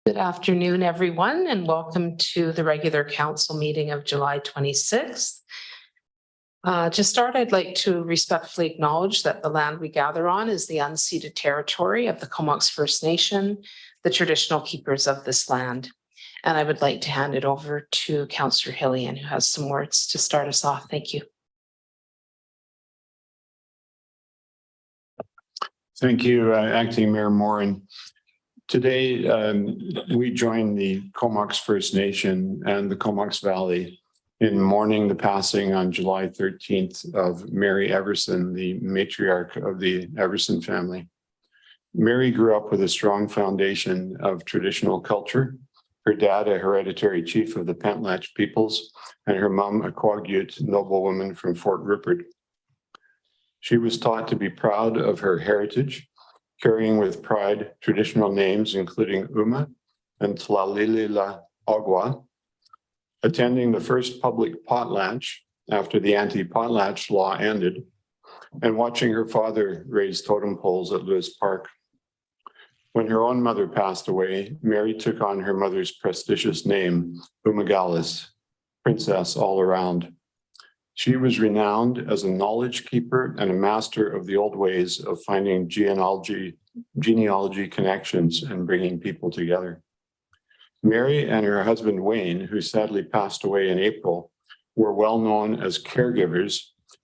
Good afternoon, everyone, and welcome to the regular council meeting of July 26th. To start, I'd like to respectfully acknowledge that the land we gather on is the unceded territory of the Comox First Nation, the traditional keepers of this land. And I would like to hand it over to Councillor Hillian, who has some words to start us off. Thank you. Thank you, Acting Mayor Morin. Today, we join the Comox First Nation and the Comox Valley in mourning the passing on July 13th of Mary Everson, the matriarch of the Everson family. Mary grew up with a strong foundation of traditional culture. Her dad, a hereditary chief of the Pentlatch peoples, and her mom, a Quagut noblewoman from Fort Rupert. She was taught to be proud of her heritage, carrying with pride traditional names including Uma and Tlalilila Ogwa, attending the first public potlatch after the anti-potlatch law ended, and watching her father raise totem poles at Lewis Park. When her own mother passed away, Mary took on her mother's prestigious name, Umagalis, princess all around. She was renowned as a knowledge keeper and a master of the old ways of finding genealogy connections and bringing people together. Mary and her husband Wayne, who sadly passed away in April, were well known as caregivers,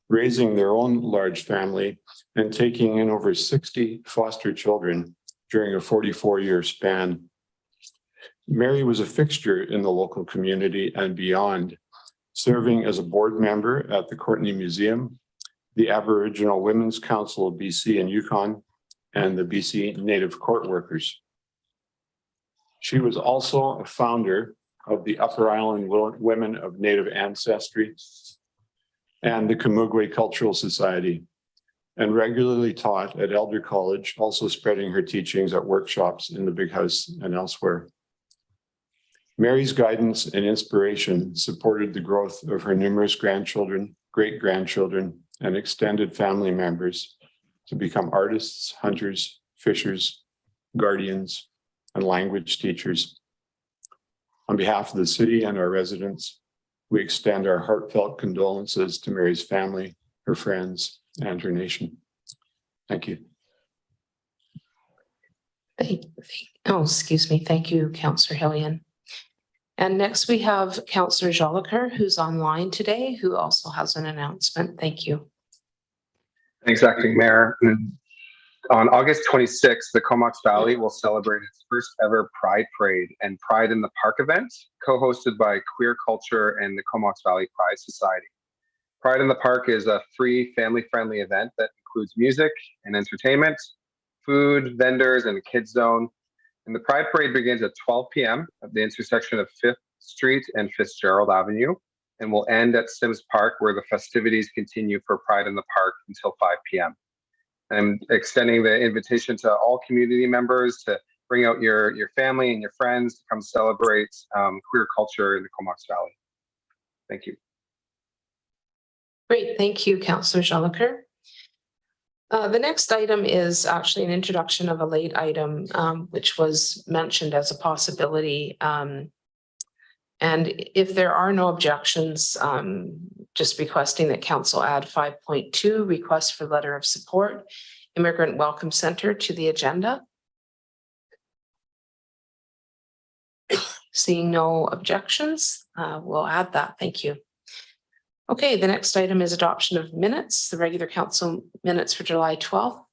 raising their own large family and taking in over 60 foster children during a 44-year span. Mary was a fixture in the local community and beyond, serving as a board member at the Courtney Museum, the Aboriginal Women's Council of BC and Yukon, and the BC Native Court Workers. She was also a founder of the Upper Island Women of Native Ancestry and the Kamugwe Cultural Society, and regularly taught at Elder College, also spreading her teachings at workshops in the Big House and elsewhere. Mary's guidance and inspiration supported the growth of her numerous grandchildren, great-grandchildren, and extended family members to become artists, hunters, fishers, guardians, and language teachers. On behalf of the city and our residents, we extend our heartfelt condolences to Mary's family, her friends, and her nation. Thank you. Thank you, Councillor Hillian. And next we have Councillor Jolicoeur, who's online today, who also has an announcement. Thank you. Thanks, Acting Mayor. On August 26th, the Comox Valley will celebrate its first ever Pride Parade and Pride in the Park event, co-hosted by Queer Culture and the Comox Valley Pride Society. Pride in the Park is a free, family-friendly event that includes music and entertainment, food, vendors, and a kids zone. And the Pride Parade begins at 12 p.m. at the intersection of 5th Street and Fitzgerald Avenue, and will end at Sims Park, where the festivities continue for Pride in the Park until 5 p.m. I'm extending the invitation to all community members to bring out your family and your friends to come celebrate queer culture in the Comox Valley. Thank you. Great, thank you, Councillor Jolicoeur. The next item is actually an introduction of a late item, which was mentioned as a possibility. And if there are no objections, just requesting that Council add 5.2, request for letter of support, Immigrant Welcome Center to the agenda. Seeing no objections, we'll add that. Thank you. Okay, the next item is adoption of minutes, the regular council minutes for July 12th.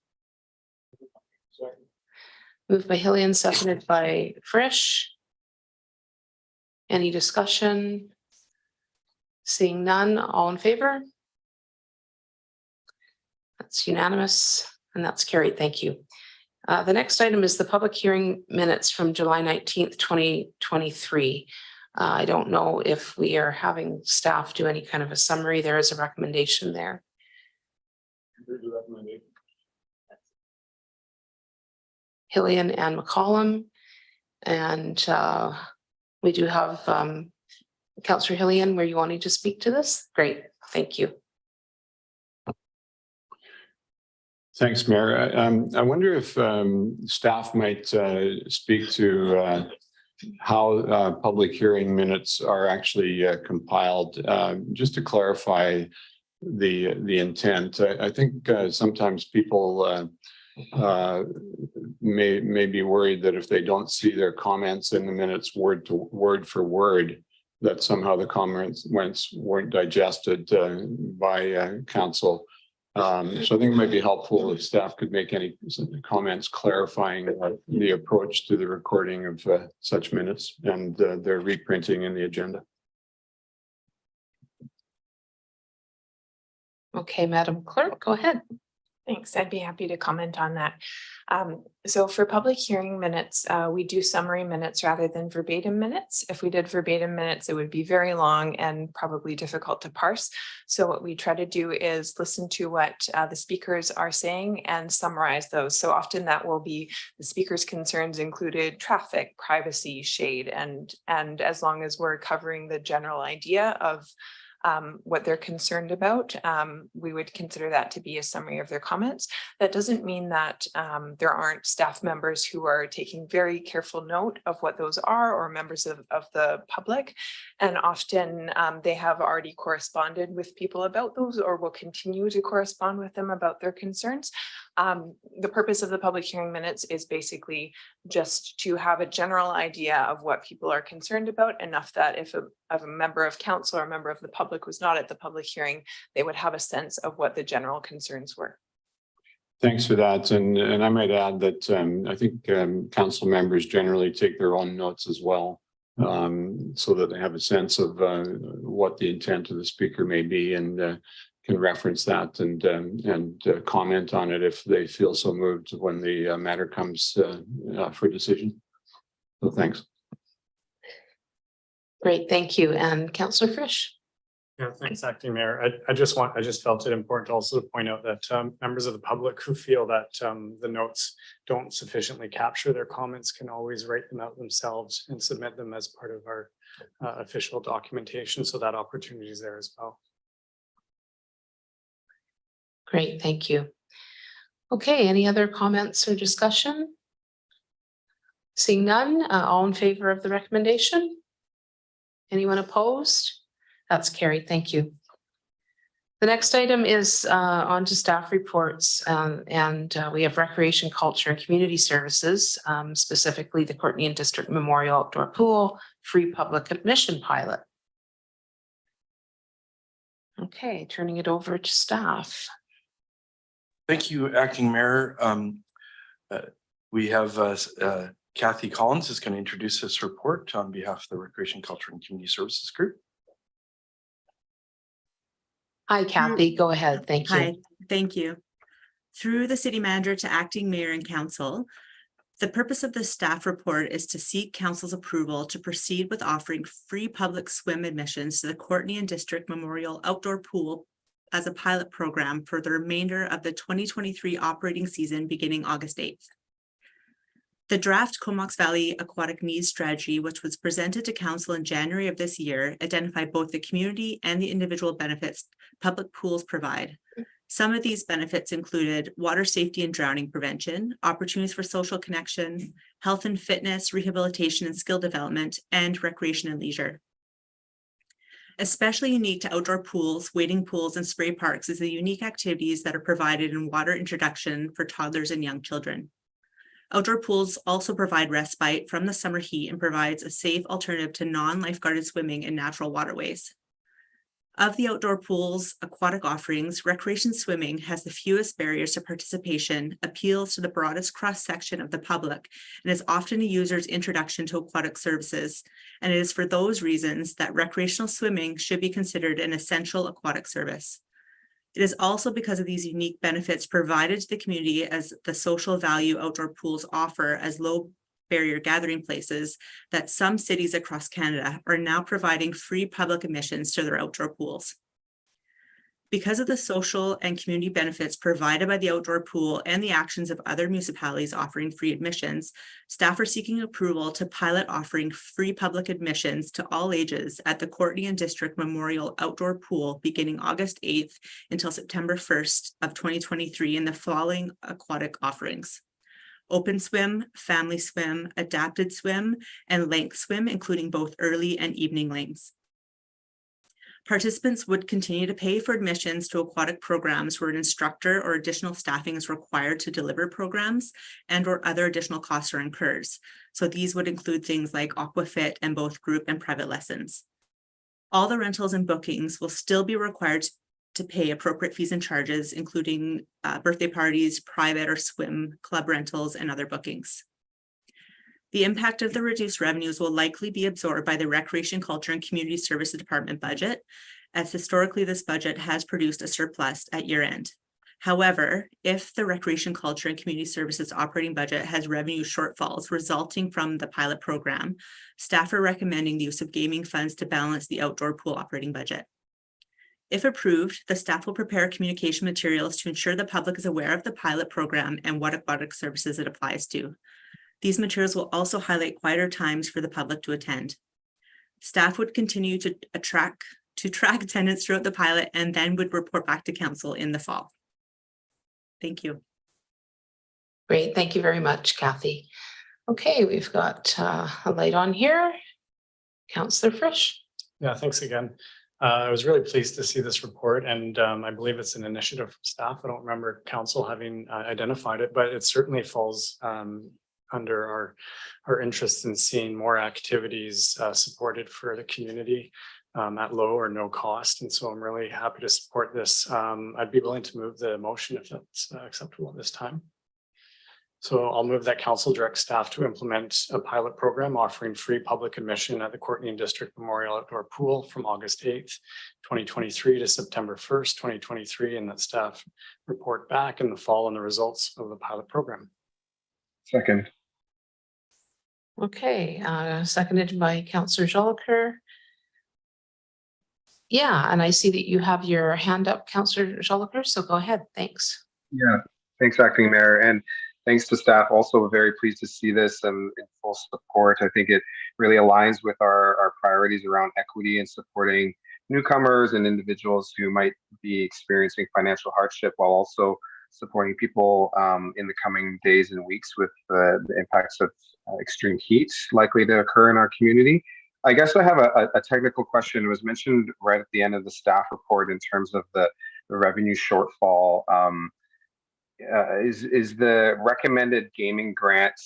Moved by Hillian, seconded by Frisch. Any discussion? Seeing none, all in favor? That's unanimous and that's carried. Thank you. The next item is the public hearing minutes from July 19th, 2023. I don't know if we are having staff do any kind of a summary. There is a recommendation there. Hillian and McCollum. And we do have Councillor Hillian, were you wanting to speak to this? Great, thank you. Thanks, Mayor. I wonder if staff might speak to how public hearing minutes are actually compiled. Just to clarify the intent, I think sometimes people may be worried that if they don't see their comments in the minutes word for word, that somehow the comments weren't digested by council. So I think it might be helpful if staff could make any comments clarifying the approach to the recording of such minutes and their reprinting in the agenda. Okay, Madam Clerk, go ahead. Thanks. I'd be happy to comment on that. So for public hearing minutes, we do summary minutes rather than verbatim minutes. If we did verbatim minutes, it would be very long and probably difficult to parse. So what we try to do is listen to what the speakers are saying and summarize those. So often that will be the speaker's concerns included traffic, privacy, shade, and as long as we're covering the general idea of what they're concerned about, we would consider that to be a summary of their comments. That doesn't mean that there aren't staff members who are taking very careful note of what those are, or members of the public. And often they have already corresponded with people about those or will continue to correspond with them about their concerns. The purpose of the public hearing minutes is basically just to have a general idea of what people are concerned about, enough that if a member of council or a member of the public was not at the public hearing, they would have a sense of what the general concerns were. Thanks for that. And I might add that I think council members generally take their own notes as well, so that they have a sense of what the intent of the speaker may be, and can reference that and comment on it if they feel so moved when the matter comes for decision. So thanks. Great, thank you. And Councillor Frisch. Yeah, thanks, Acting Mayor. I just felt it important also to point out that members of the public who feel that the notes don't sufficiently capture their comments can always write them out themselves and submit them as part of our official documentation. So that opportunity is there as well. Great, thank you. Okay, any other comments or discussion? Seeing none, all in favor of the recommendation? Anyone opposed? That's carried, thank you. The next item is on to staff reports, and we have Recreation, Culture and Community Services, specifically the Courtenay and District Memorial Outdoor Pool free public admission pilot. Okay, turning it over to staff. Thank you, Acting Mayor. We have Kathy Collins is going to introduce this report on behalf of the Recreation, Culture and Community Services Group. Hi, Kathy, go ahead. Thank you. Hi, thank you. Through the city manager to acting mayor and council, the purpose of the staff report is to seek council's approval to proceed with offering free public swim admissions to the Courtenay and District Memorial Outdoor Pool as a pilot program for the remainder of the 2023 operating season beginning August 8th. The draft Comox Valley Aquatic Needs Strategy, which was presented to council in January of this year, identified both the community and the individual benefits public pools provide. Some of these benefits included water safety and drowning prevention, opportunities for social connection, health and fitness, rehabilitation and skill development, and recreation and leisure. Especially unique to outdoor pools, wading pools, and spray parks is the unique activities that are provided in water introduction for toddlers and young children. Outdoor pools also provide respite from the summer heat and provides a safe alternative to non-lifeguarded swimming in natural waterways. Of the outdoor pools aquatic offerings, recreation swimming has the fewest barriers to participation, appeals to the broadest cross-section of the public, and is often a user's introduction to aquatic services. And it is for those reasons that recreational swimming should be considered an essential aquatic service. It is also because of these unique benefits provided to the community as the social value outdoor pools offer as low barrier gathering places that some cities across Canada are now providing free public admissions to their outdoor pools. Because of the social and community benefits provided by the outdoor pool and the actions of other municipalities offering free admissions, staff are seeking approval to pilot offering free public admissions to all ages at the Courtenay and District Memorial Outdoor Pool beginning August 8th until September 1st of 2023 in the following aquatic offerings. open swim, family swim, adapted swim, and length swim, including both early and evening lanes. Participants would continue to pay for admissions to aquatic programs where an instructor or additional staffing is required to deliver programs and or other additional costs are incurred. So these would include things like aquafit and both group and private lessons. All the rentals and bookings will still be required to pay appropriate fees and charges, including birthday parties, private or swim club rentals, and other bookings. The impact of the reduced revenues will likely be absorbed by the Recreation, Culture, and Community Services Department budget, as historically this budget has produced a surplus at year end. However, if the Recreation, Culture, and Community Services operating budget has revenue shortfalls resulting from the pilot program, staff are recommending the use of gaming funds to balance the outdoor pool operating budget. If approved, the staff will prepare communication materials to ensure the public is aware of the pilot program and what aquatic services it applies to. These materials will also highlight quieter times for the public to attend. Staff would continue to track attendance throughout the pilot and then would report back to council in the fall. Thank you. Great, thank you very much, Kathy. Okay, we've got a light on here. Councillor Frisch. Yeah, thanks again. I was really pleased to see this report, and I believe it's an initiative from staff. I don't remember council having identified it, but it certainly falls under our interest in seeing more activities supported for the community at low or no cost. And so I'm really happy to support this. I'd be willing to move the motion if that's acceptable at this time. So I'll move that council direct staff to implement a pilot program offering free public admission at the Courtney District Memorial Outdoor Pool from August 8th, 2023 to September 1st, 2023, and that staff report back in the fall on the results of the pilot program. Second. Okay, seconded by Councillor Jolicoeur. Yeah, and I see that you have your hand up, Councillor Jolicoeur, so go ahead. Thanks. Yeah, thanks, Acting Mayor, and thanks to staff. Also very pleased to see this in full support. I think it really aligns with our priorities around equity and supporting newcomers and individuals who might be experiencing financial hardship, while also supporting people in the coming days and weeks with the impacts of extreme heat likely to occur in our community. I guess I have a technical question. It was mentioned right at the end of the staff report in terms of the revenue shortfall. Is the recommended gaming grant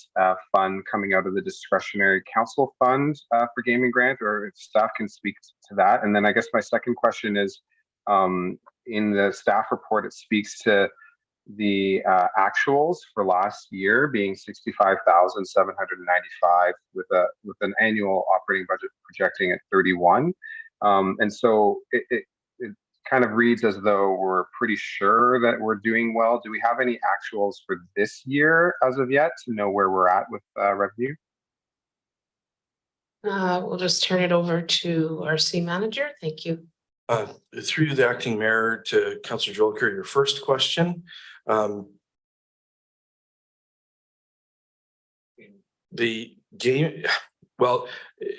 fund coming out of the discretionary council fund for gaming grant, or if staff can speak to that? And then I guess my second question is, in the staff report, it speaks to the actuals for last year being 65,795 with an annual operating budget projecting at 31. And so it kind of reads as though we're pretty sure that we're doing well. Do we have any actuals for this year as of yet to know where we're at with revenue? We'll just turn it over to our city manager. Thank you. Through the acting mayor to Councillor Jolicoeur, your first question. The game, well,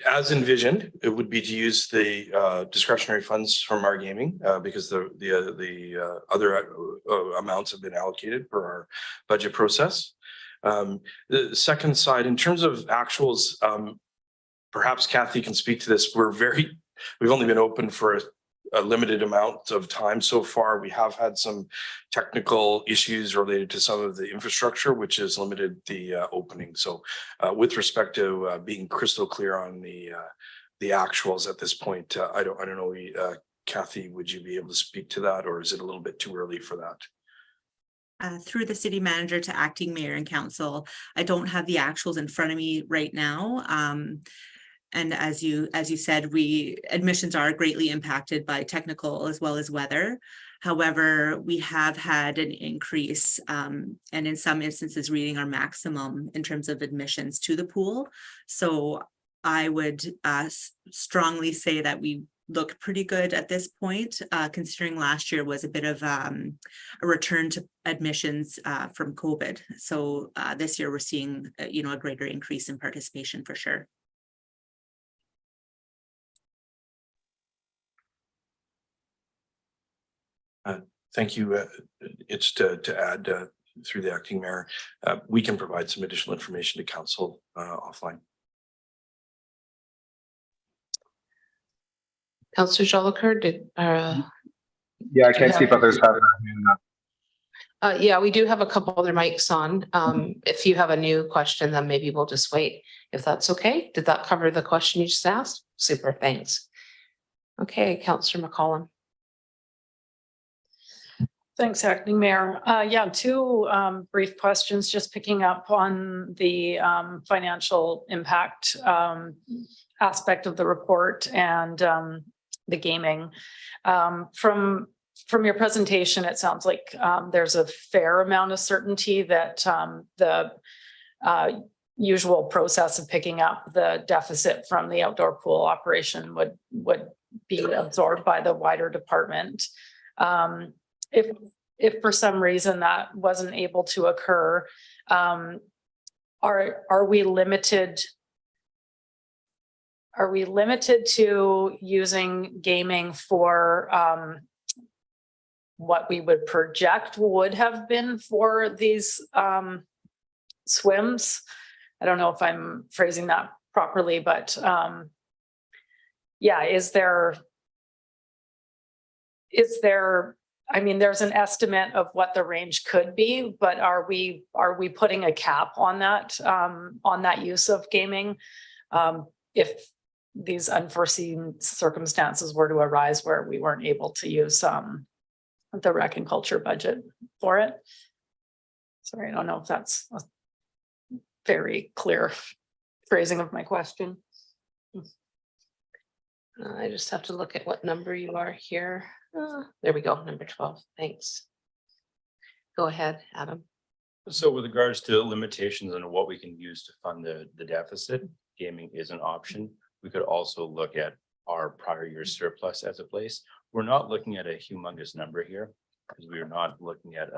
as envisioned, it would be to use the discretionary funds from our gaming because the other amounts have been allocated per our budget process. The second side, in terms of actuals, perhaps Kathy can speak to this. We've only been open for a limited amount of time so far. We have had some technical issues related to some of the infrastructure, which has limited the opening. So with respect to being crystal clear on the actuals at this point, I don't know, Kathy, would you be able to speak to that, or is it a little bit too early for that? Through the city manager to acting mayor and council, I don't have the actuals in front of me right now. And as you said, admissions are greatly impacted by technical as well as weather. However, we have had an increase and in some instances reading our maximum in terms of admissions to the pool. So I would strongly say that we look pretty good at this point, considering last year was a bit of a return to admissions from COVID. So this year we're seeing a greater increase in participation for sure. Thank you. It's to add through the acting mayor, we can provide some additional information to council offline. Councillor Jolicoeur, did, Yeah, I can't see if others have their hand up. yeah, we do have a couple other mics on. If you have a new question, then maybe we'll just wait, if that's okay. Did that cover the question you just asked? Super, thanks. Okay, Councillor McCollum. Thanks, Acting Mayor. Yeah, two brief questions, just picking up on the financial impact aspect of the report and the gaming. From your presentation, it sounds like there's a fair amount of certainty that the usual process of picking up the deficit from the outdoor pool operation would be absorbed by the wider department. If for some reason that wasn't able to occur, are we limited? Are we limited to using gaming for what we would project would have been for these swims? I don't know if I'm phrasing that properly, but yeah, is there, I mean, there's an estimate of what the range could be, but are we putting a cap on that use of gaming? If these unforeseen circumstances were to arise where we weren't able to use the rec and culture budget for it. Sorry, I don't know if that's a very clear phrasing of my question. I just have to look at what number you are here. There we go, number 12. Thanks. Go ahead, Adam. So with regards to limitations on what we can use to fund the deficit, gaming is an option. We could also look at our prior year surplus as a place. We're not looking at a humongous number here because we are not looking at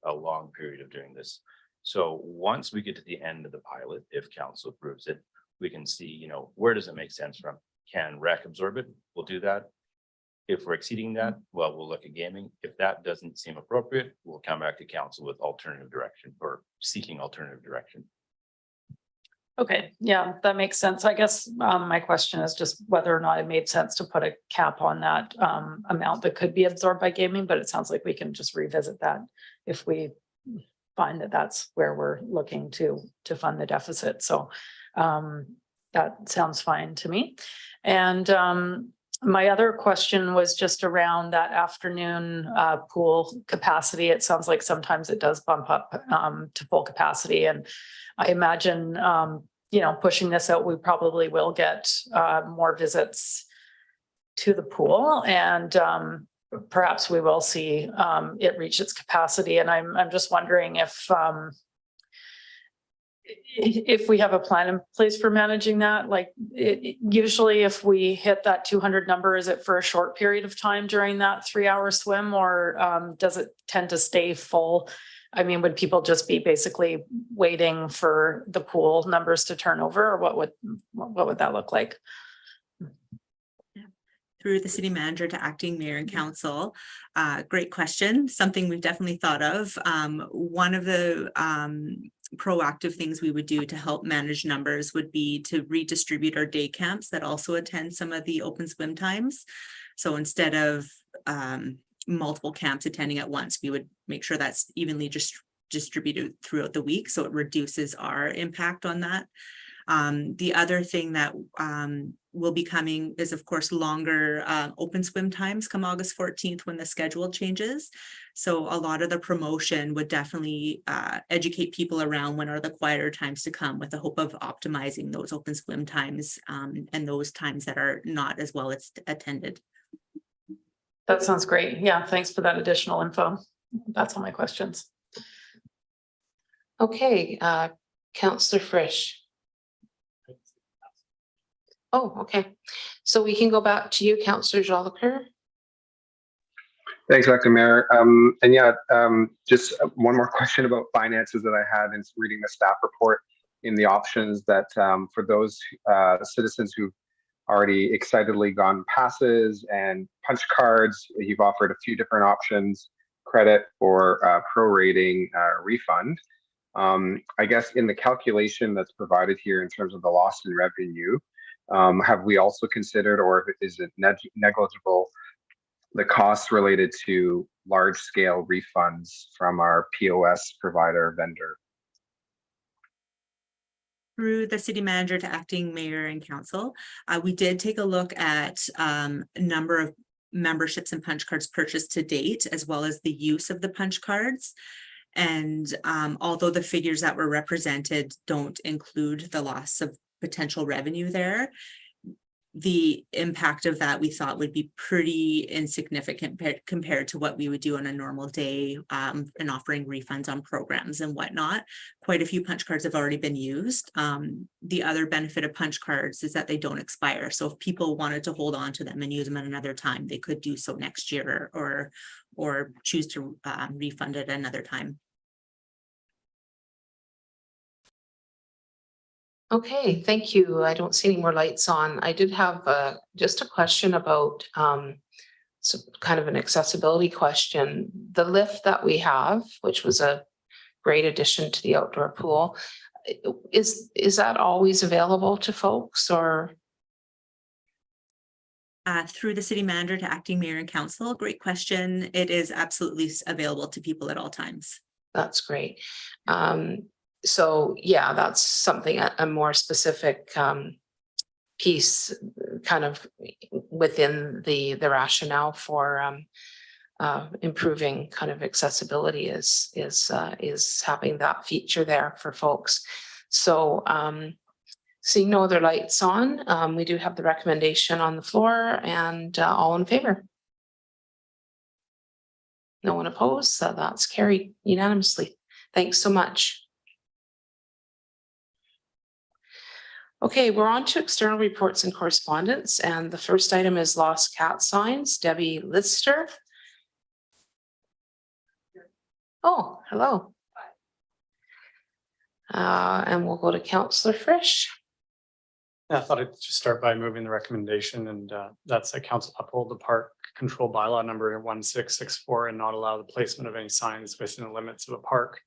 a long period of doing this. So once we get to the end of the pilot, if council approves it, we can see, you know, where does it make sense from? Can rec absorb it? We'll do that. If we're exceeding that, well, we'll look at gaming. If that doesn't seem appropriate, we'll come back to council with alternative direction or seeking alternative direction. Okay, yeah, that makes sense. I guess my question is just whether or not it made sense to put a cap on that amount that could be absorbed by gaming, but it sounds like we can just revisit that if we find that that's where we're looking to fund the deficit. So that sounds fine to me. And my other question was just around that afternoon pool capacity. It sounds like sometimes it does bump up to full capacity. And I imagine, you know, pushing this out, we probably will get more visits to the pool, and perhaps we will see it reach its capacity. And I'm just wondering if we have a plan in place for managing that. Like usually if we hit that 200 number, is it for a short period of time during that 3-hour swim, or does it tend to stay full? I mean, would people just be basically waiting for the pool numbers to turn over, or what would that look like? Through the city manager to acting mayor and council. Great question. Something we've definitely thought of. One of the proactive things we would do to help manage numbers would be to redistribute our day camps that also attend some of the open swim times. So instead of multiple camps attending at once, we would make sure that's evenly just distributed throughout the week, so it reduces our impact on that. The other thing that will be coming is, of course, longer open swim times come August 14th when the schedule changes. So a lot of the promotion would definitely educate people around when are the quieter times to come, with the hope of optimizing those open swim times and those times that are not as well as attended. That sounds great. Yeah, thanks for that additional info. That's all my questions. Okay, Councillor Frisch. Oh, okay. So we can go back to you, Councillor Jolicoeur. Thanks, Dr. Mayor. And yeah, just one more question about finances that I had in reading the staff report in the options that for those citizens who've already excitedly gone passes and punch cards, you've offered a few different options credit or prorating refund. I guess in the calculation that's provided here in terms of the loss in revenue, have we also considered, or is it negligible, the costs related to large scale refunds from our POS provider vendor? Through the city manager to acting mayor and council, we did take a look at number of memberships and punch cards purchased to date, as well as the use of the punch cards. And although the figures that were represented don't include the loss of potential revenue there, the impact of that we thought would be pretty insignificant compared to what we would do on a normal day, and offering refunds on programs and whatnot. Quite a few punch cards have already been used. The other benefit of punch cards is that they don't expire. So if people wanted to hold on to them and use them at another time, they could do so next year or choose to refund it another time. Okay, thank you. I don't see any more lights on. I did have just a question about so kind of an accessibility question. The lift that we have, which was a great addition to the outdoor pool, is that always available to folks, or? Through the city manager to acting mayor and council, great question. It is absolutely available to people at all times. That's great. So yeah, that's something, a more specific piece kind of within the rationale for improving kind of accessibility is having that feature there for folks. So seeing no other lights on, we do have the recommendation on the floor, and all in favor? No one opposed, so that's carried unanimously. Thanks so much. Okay, we're on to external reports and correspondence, and the first item is lost cat signs. Debbie Lister. Oh, hello. And we'll go to Councillor Frisch. I thought I'd just start by moving the recommendation, and that's that council uphold the park control bylaw number 1664 and not allow the placement of any signs within the limits of a park.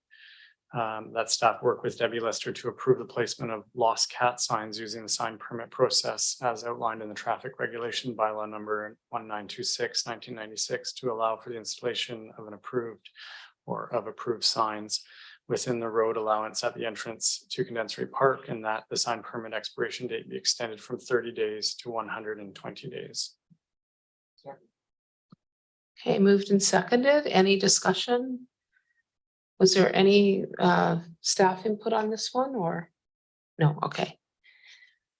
That staff work with Debbie Lister to approve the placement of lost cat signs using the sign permit process as outlined in the traffic regulation bylaw number 1926/1996 to allow for the installation of an approved signs within the road allowance at the entrance to Condensatory Park, and that the sign permit expiration date be extended from 30 days to 120 days. Okay, moved and seconded. Any discussion? Was there any staff input on this one, or no? Okay.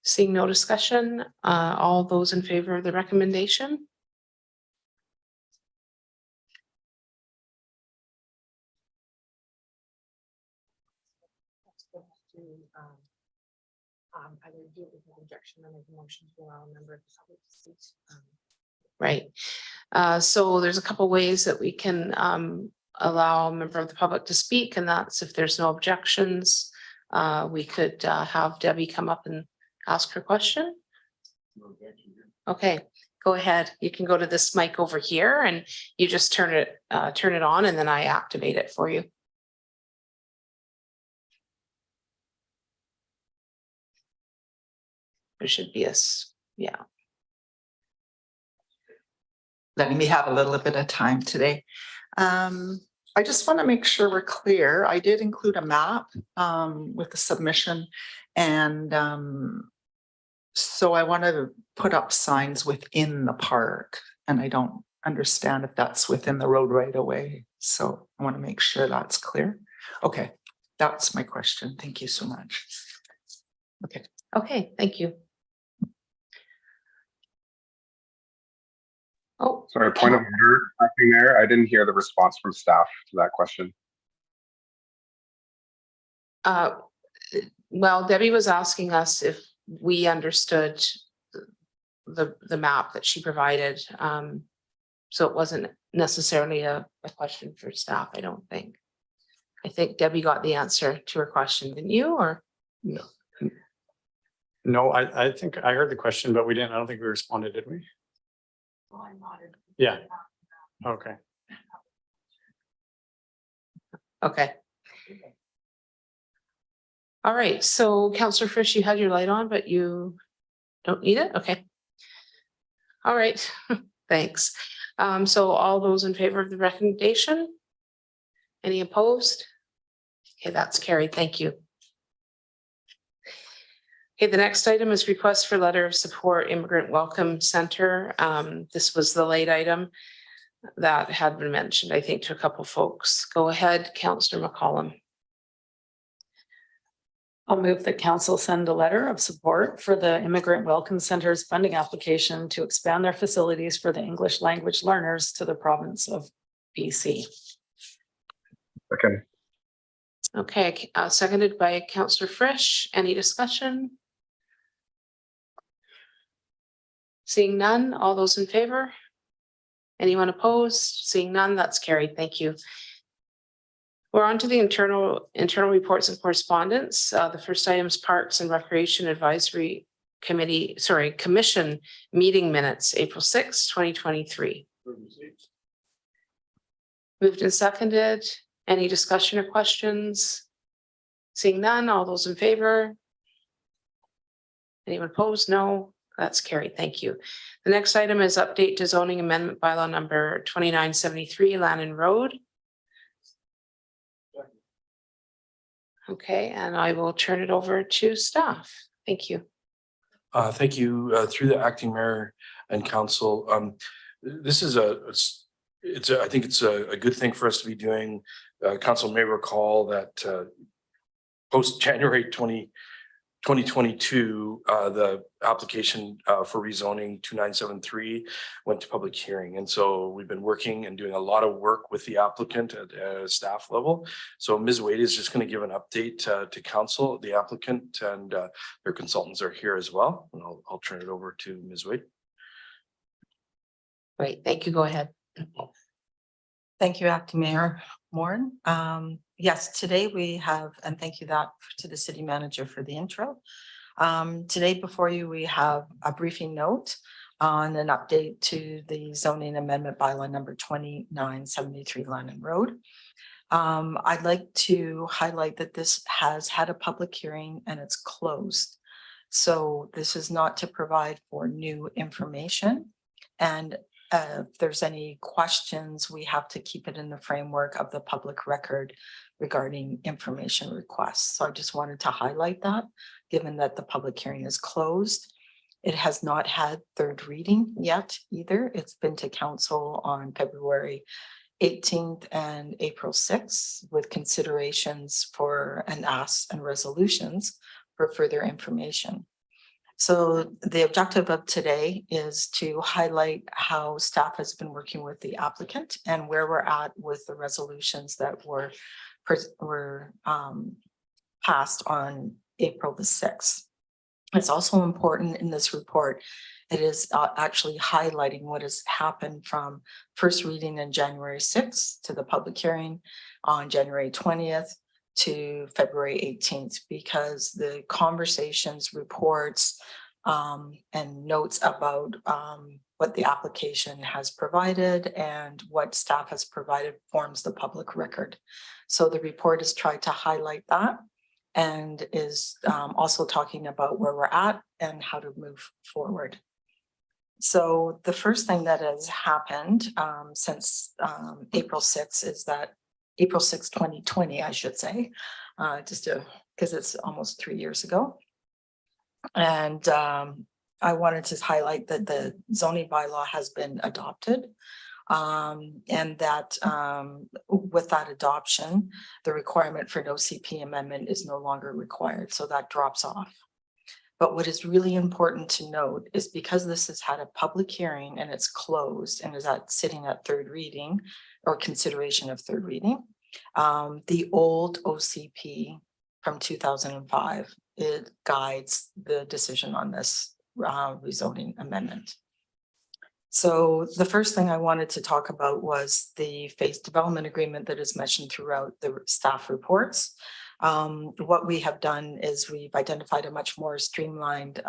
Seeing no discussion, all those in favor of the recommendation? Right. So there's a couple ways that we can allow a member of the public to speak, and that's if there's no objections, we could have Debbie come up and ask her question. Okay, go ahead. You can go to this mic over here and you just turn it on, and then I activate it for you. There should be yeah. Letting me have a little bit of time today. I just want to make sure we're clear. I did include a map with the submission, and so I want to put up signs within the park, and I don't understand if that's within the road right away. So I want to make sure that's clear. Okay, that's my question. Thank you so much. Okay. Okay, thank you. Oh, Sorry, point of order, Acting Mayor. I didn't hear the response from staff to that question. Well, Debbie was asking us if we understood the map that she provided. So it wasn't necessarily a question for staff, I don't think. I think Debbie got the answer to her question, didn't you, or? No. No, I think I heard the question, but I don't think we responded, did we? Yeah. Okay. Okay. All right, so Counselor Frisch, you had your light on, but you don't need it? Okay. All right, thanks. So all those in favor of the recommendation? Any opposed? Okay, that's carried. Thank you. Okay, the next item is request for letter of support Immigrant Welcome Center. This was the late item that had been mentioned, I think, to a couple folks. Go ahead, Councillor McCollum. I'll move that council send a letter of support for the Immigrant Welcome Center's funding application to expand their facilities for the English language learners to the province of BC. Okay. Okay, seconded by Councillor Frisch. Any discussion? Seeing none, all those in favor? Anyone opposed? Seeing none, that's carried. Thank you. We're on to the internal reports and correspondence. The first item is Parks and Recreation Advisory Commission meeting minutes, April 6, 2023. Moved and seconded. Any discussion or questions? Seeing none, all those in favor? Anyone opposed? No, that's carried. Thank you. The next item is update to zoning amendment bylaw number 2973 Lannon Road. Okay, and I will turn it over to staff. Thank you. Thank you. Through the acting mayor and council. This is I think it's a good thing for us to be doing. Council may recall that post January 2022, the application for rezoning 2973 went to public hearing. And so we've been working and doing a lot of work with the applicant at a staff level. So Ms. Wade is just going to give an update to council, the applicant, and their consultants are here as well. And I'll turn it over to Ms. Wade. Great, thank you. Go ahead. Thank you, Acting Mayor Morin. Yes, today we have, and thank you to the city manager for the intro. Today before you, we have a briefing note on an update to the zoning amendment bylaw number 2973 Lannon Road. I'd like to highlight that this has had a public hearing and it's closed. So this is not to provide for new information. And if there's any questions, we have to keep it in the framework of the public record regarding information requests. So I just wanted to highlight that, given that the public hearing is closed. It has not had third reading yet either. It's been to council on February 18th and April 6th with considerations for an ask and resolutions for further information. So the objective of today is to highlight how staff has been working with the applicant and where we're at with the resolutions that were passed on April the 6th. It's also important in this report, it is actually highlighting what has happened from first reading in January 6th to the public hearing on January 20th to February 18th, because the conversations, reports, and notes about what the application has provided and what staff has provided forms the public record. So the report has tried to highlight that and is also talking about where we're at and how to move forward. So the first thing that has happened since April 6th is that April 6, 2020, I should say, because it's almost 3 years ago. And I wanted to highlight that the zoning bylaw has been adopted and that with that adoption, the requirement for no CP amendment is no longer required. So that drops off. But what is really important to note is because this has had a public hearing and it's closed and is sitting at third reading or consideration of third reading, the old OCP from 2005, it guides the decision on this rezoning amendment. So the first thing I wanted to talk about was the phased development agreement that is mentioned throughout the staff reports. What we have done is we've identified a much more streamlined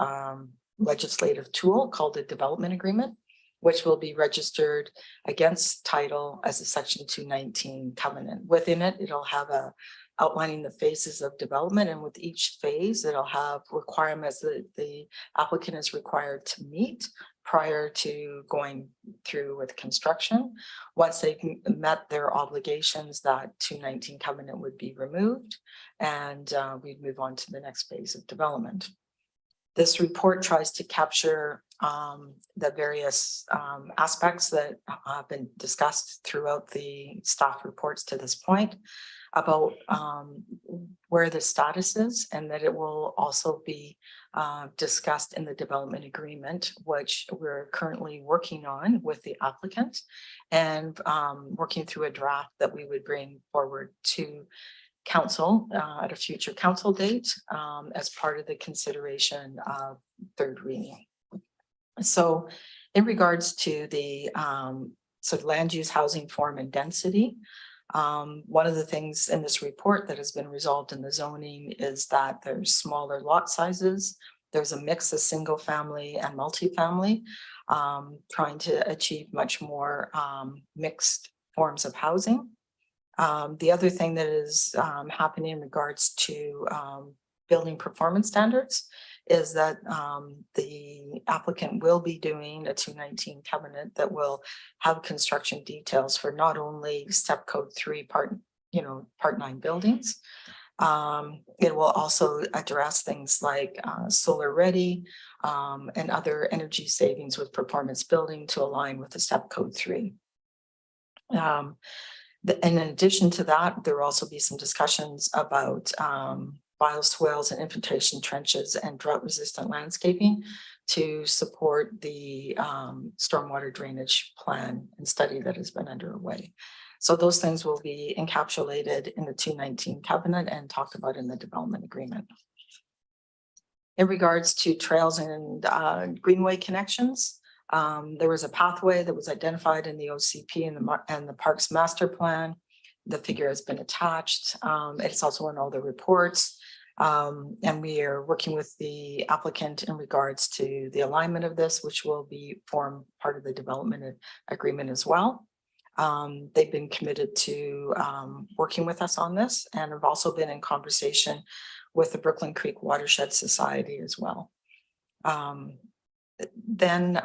legislative tool called a development agreement. which will be registered against title as a section 219 covenant. Within it, it'll have a outlining the phases of development, and with each phase, it'll have requirements that the applicant is required to meet prior to going through with construction. Once they've met their obligations, that 219 covenant would be removed, and we'd move on to the next phase of development. This report tries to capture the various aspects that have been discussed throughout the staff reports to this point about where the status is, and that it will also be discussed in the development agreement, which we're currently working on with the applicant, and working through a draft that we would bring forward to council at a future council date as part of the consideration of third reading. So in regards to the land use, housing form, and density, one of the things in this report that has been resolved in the zoning is that there's smaller lot sizes. There's a mix of single family and multifamily, trying to achieve much more mixed forms of housing. The other thing that is happening in regards to building performance standards is that the applicant will be doing a 219 covenant that will have construction details for not only step code 3 part 9 buildings. It will also address things like solar ready and other energy savings with performance building to align with the step code 3. And in addition to that, there will also be some discussions about bioswales and infiltration trenches and drought resistant landscaping to support the stormwater drainage plan and study that has been underway. So those things will be encapsulated in the 219 covenant and talked about in the development agreement. In regards to trails and greenway connections, there was a pathway that was identified in the OCP and the Parks Master Plan. The figure has been attached. It's also in all the reports. And we are working with the applicant in regards to the alignment of this, which will form part of the development agreement as well. They've been committed to working with us on this, and have also been in conversation with the Brooklyn Creek Watershed Society as well. Then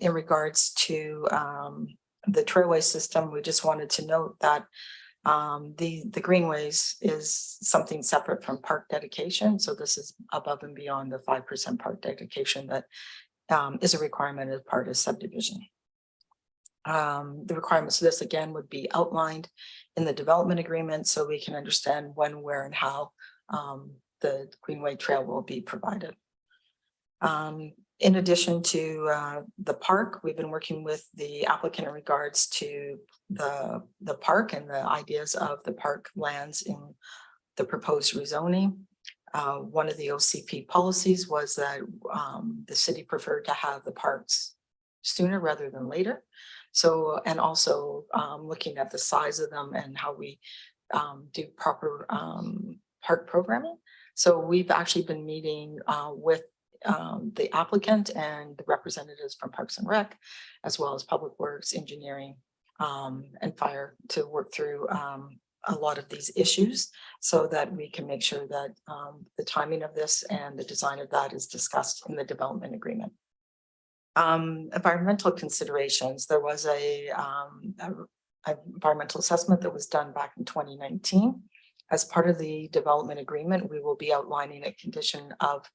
in regards to the trailway system, we just wanted to note that the greenways is something separate from park dedication. So this is above and beyond the 5% park dedication that is a requirement as part of subdivision. The requirements of this again would be outlined in the development agreement so we can understand when, where, and how the greenway trail will be provided. In addition to the park, we've been working with the applicant in regards to the park and the ideas of the park lands in the proposed rezoning. One of the OCP policies was that the city preferred to have the parks sooner rather than later. So, and also looking at the size of them and how we do proper park programming. So we've actually been meeting with the applicant and the representatives from Parks and Rec, as well as Public Works, Engineering, and Fire to work through a lot of these issues so that we can make sure that the timing of this and the design of that is discussed in the development agreement. Environmental considerations. There was a environmental assessment that was done back in 2019. As part of the development agreement, we will be outlining a condition of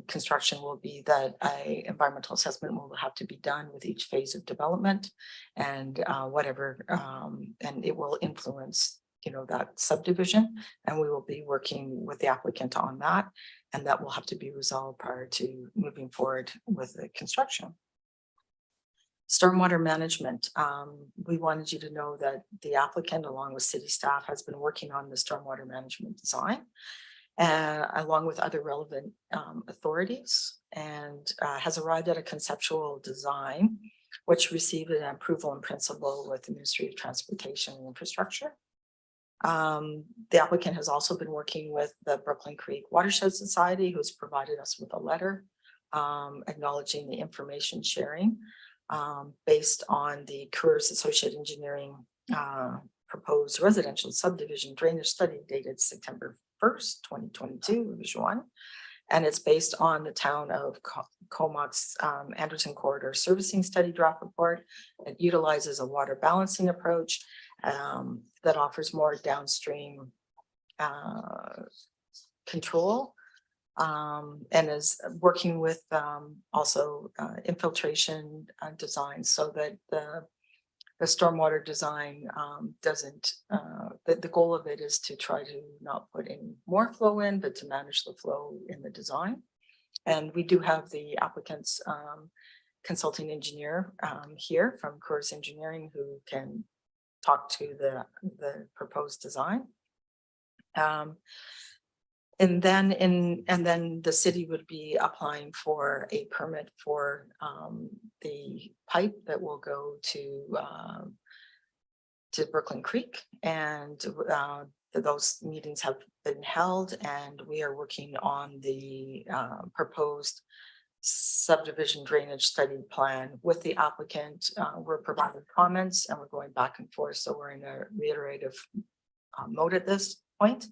construction will be that a environmental assessment will have to be done with each phase of development and whatever, and it will influence, that subdivision. And we will be working with the applicant on that, and that will have to be resolved prior to moving forward with the construction. Stormwater management. We wanted you to know that the applicant, along with city staff, has been working on the stormwater management design, along with other relevant authorities, and has arrived at a conceptual design, which received an approval in principle with the Ministry of Transportation and Infrastructure. The applicant has also been working with the Brooklyn Creek Watershed Society, who's provided us with a letter acknowledging the information sharing. based on the Coors Associate Engineering proposed residential subdivision drainage study dated September 1st, 2022, revision 1. And it's based on the town of Comox Anderson Corridor Servicing Study Draft Report. It utilizes a water balancing approach that offers more downstream control and is working with also infiltration design so that the stormwater design doesn't, the goal of it is to try to not put any more flow in, but to manage the flow in the design. And we do have the applicant's consulting engineer here from Coors Engineering who can talk to the proposed design. And then the city would be applying for a permit for the pipe that will go to Brooklyn Creek. And those meetings have been held and we are working on the proposed subdivision drainage study plan with the applicant. We're providing comments and we're going back and forth. So we're in a reiterative mode at this point.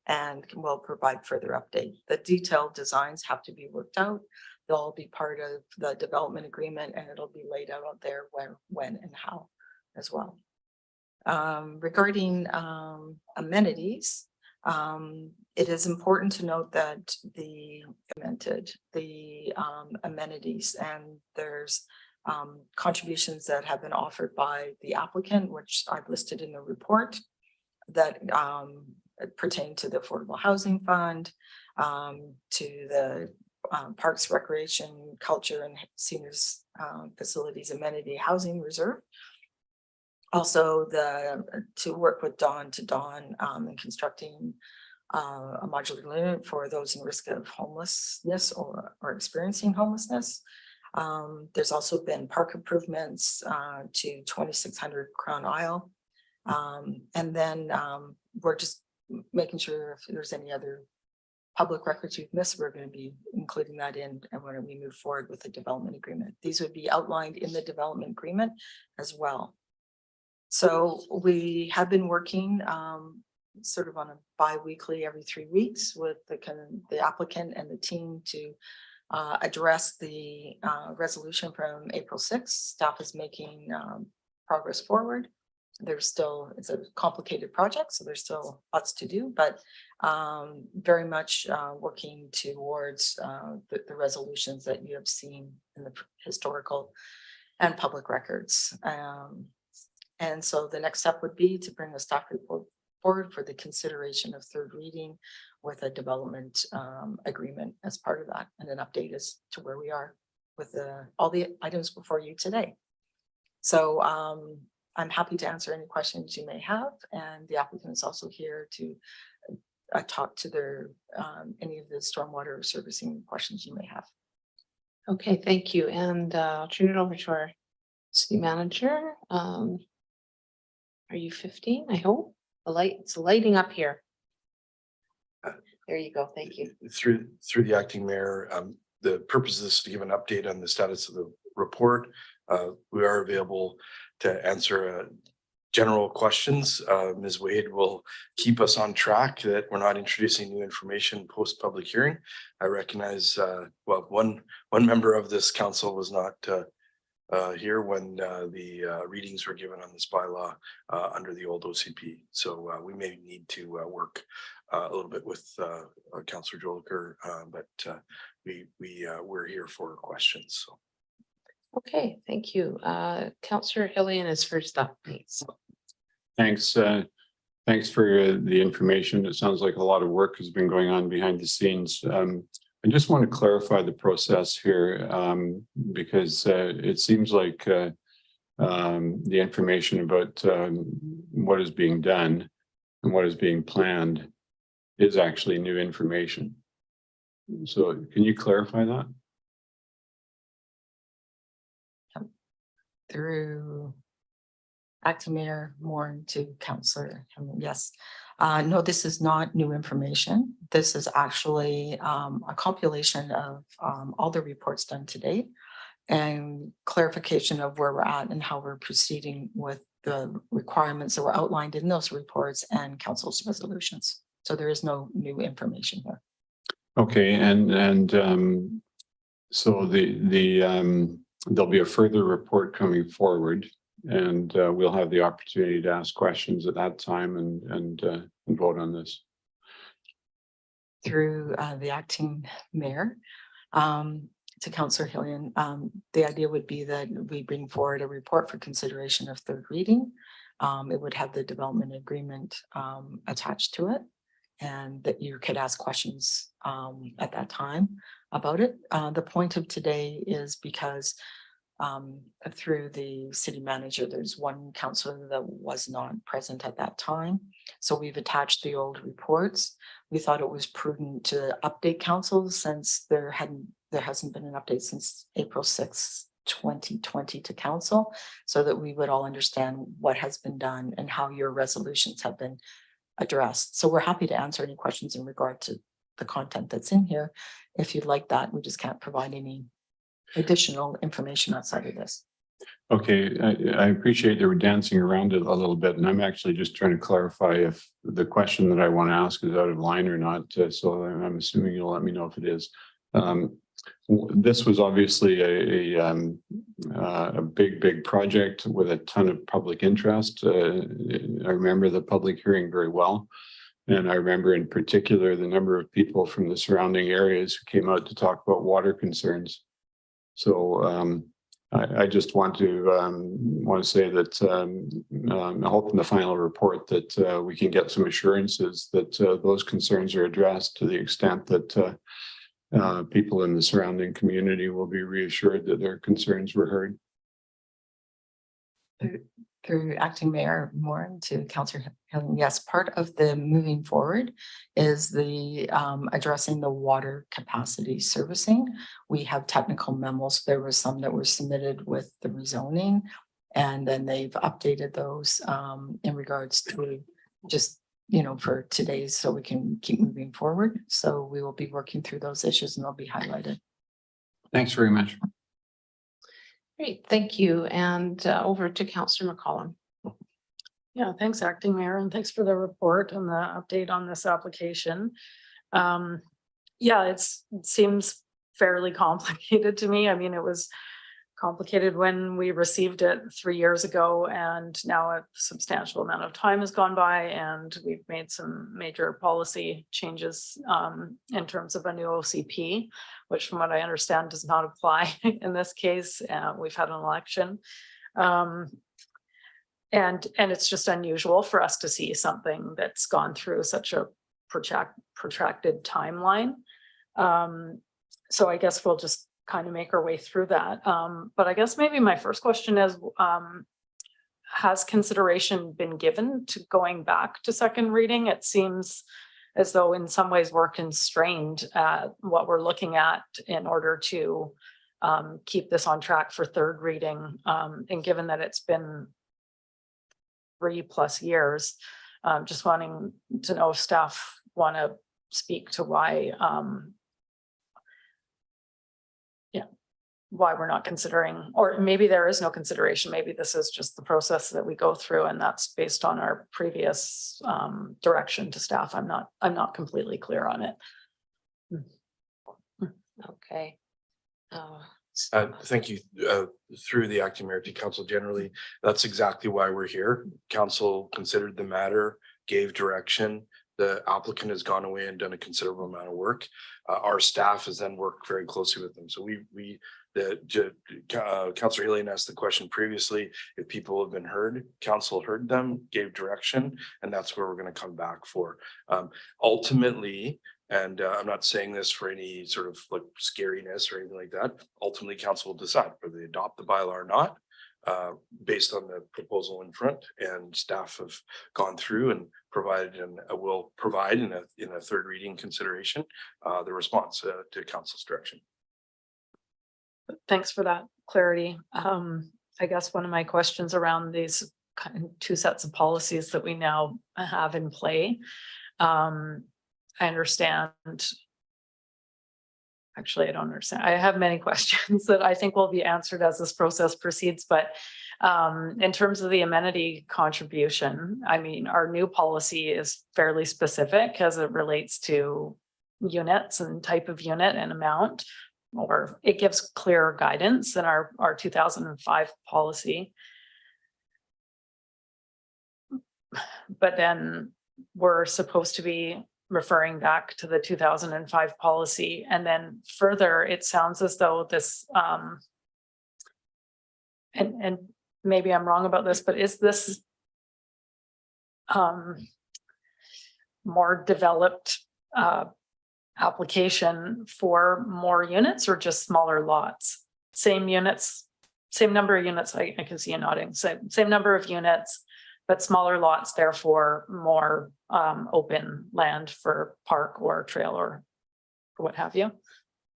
And we'll provide further update. The detailed designs have to be worked out. They'll all be part of the development agreement and it'll be laid out there when and how as well. Regarding amenities, it is important to note that the amenities and there's contributions that have been offered by the applicant, which I've listed in the report that pertain to the Affordable Housing Fund, to the Parks, Recreation, Culture and Seniors Facilities Amenity Housing Reserve. Also, to work with Dawn to Dawn in constructing a modular unit for those in risk of homelessness or experiencing homelessness. There's also been park improvements to 2600 Crown Isle. And then we're just making sure if there's any other public records we've missed, we're going to be including that in and when we move forward with the development agreement. These would be outlined in the development agreement as well. So we have been working sort of on a bi-weekly every 3 weeks with the applicant and the team to address the resolution from April 6th. Staff is making progress forward. It's a complicated project, so there's still lots to do, but very much working towards the resolutions that you have seen in the historical and public records. And so the next step would be to bring a staff report forward for the consideration of third reading with a development agreement as part of that, and an update as to where we are with all the items before you today. So I'm happy to answer any questions you may have, and the applicant is also here to talk to any of the stormwater servicing questions you may have. Okay, thank you. And I'll turn it over to our city manager. Are you 15? I hope it's lighting up here. There you go. Thank you. Through the acting mayor, the purpose of this is to give an update on the status of the report. We are available to answer general questions. Ms. Wade will keep us on track that we're not introducing new information post public hearing. I recognize, well, one member of this council was not here when the readings were given on this bylaw under the old OCP. So we may need to work a little bit with Councillor Jolicoeur, but we're here for questions. So. Okay, thank you. Councillor Hillian is first up, please. Thanks. Thanks for the information. It sounds like a lot of work has been going on behind the scenes. I just want to clarify the process here because it seems like the information about what is being done and what is being planned is actually new information. So can you clarify that? Through Acting Mayor Morin to Councillor, yes. No, this is not new information. This is actually a compilation of all the reports done to date. and clarification of where we're at and how we're proceeding with the requirements that were outlined in those reports and council's resolutions. So there is no new information here. Okay, so there'll be a further report coming forward, and we'll have the opportunity to ask questions at that time and vote on this. Through the acting mayor to Councillor Hillian, the idea would be that we bring forward a report for consideration of third reading. It would have the development agreement attached to it, and that you could ask questions at that time about it. The point of today is because through the city manager, there's one councillor that was not present at that time. So we've attached the old reports. We thought it was prudent to update council since there hasn't been an update since April 6th, 2020 to council, so that we would all understand what has been done and how your resolutions have been addressed. So we're happy to answer any questions in regard to the content that's in here. If you'd like that, we just can't provide any additional information outside of this. Okay, I appreciate that we're dancing around it a little bit, and I'm actually just trying to clarify if the question that I want to ask is out of line or not. So I'm assuming you'll let me know if it is. This was obviously a big project with a ton of public interest. I remember the public hearing very well. And I remember in particular the number of people from the surrounding areas who came out to talk about water concerns. So I just want to say that I hope in the final report that we can get some assurances that those concerns are addressed to the extent that people in the surrounding community will be reassured that their concerns were heard. Through acting mayor Moran to Councillor Hillian, yes, part of the moving forward is the addressing the water capacity servicing. We have technical memos. There were some that were submitted with the rezoning, and then they've updated those in regards to just, you know, for today's, so we can keep moving forward. So we will be working through those issues and they'll be highlighted. Thanks very much. Great, thank you. And over to Councillor McCollum. Yeah, thanks, acting mayor, and thanks for the report and the update on this application. Yeah, it seems fairly complicated to me. I mean, it was complicated when we received it 3 years ago, and now a substantial amount of time has gone by, and we've made some major policy changes in terms of a new OCP, which from what I understand does not apply in this case. We've had an election. And it's just unusual for us to see something that's gone through such a protracted timeline. So I guess we'll just kind of make our way through that. But I guess maybe my first question is, has consideration been given to going back to second reading? It seems as though in some ways we're constrained at what we're looking at in order to keep this on track for third reading. And given that it's been 3+ years, just wanting to know if staff want to speak to why why we're not considering, or maybe there is no consideration. Maybe this is just the process that we go through, and that's based on our previous direction to staff. I'm not completely clear on it. Okay. Thank you. Through the acting mayor to council generally, that's exactly why we're here. Council considered the matter, gave direction. The applicant has gone away and done a considerable amount of work. Our staff has then worked very closely with them. So Councillor Hillian asked the question previously, if people have been heard, council heard them, gave direction, and that's where we're going to come back for. Ultimately, and I'm not saying this for any sort of like scariness or anything like that, ultimately council will decide whether they adopt the bylaw or not, based on the proposal in front, and staff have gone through and provided and will provide in a third reading consideration the response to council's direction. Thanks for that clarity. I guess one of my questions around these kind of two sets of policies that we now have in play, I understand Actually, I don't understand. I have many questions that I think will be answered as this process proceeds, but in terms of the amenity contribution, I mean, our new policy is fairly specific as it relates to units and type of unit and amount, or it gives clearer guidance than our 2005 policy. But then we're supposed to be referring back to the 2005 policy. And then further, it sounds as though this, and maybe I'm wrong about this, but is this more developed application for more units or just smaller lots? Same units, same number of units, I can see you nodding, same number of units, but smaller lots, therefore more open land for park or trail or what have you.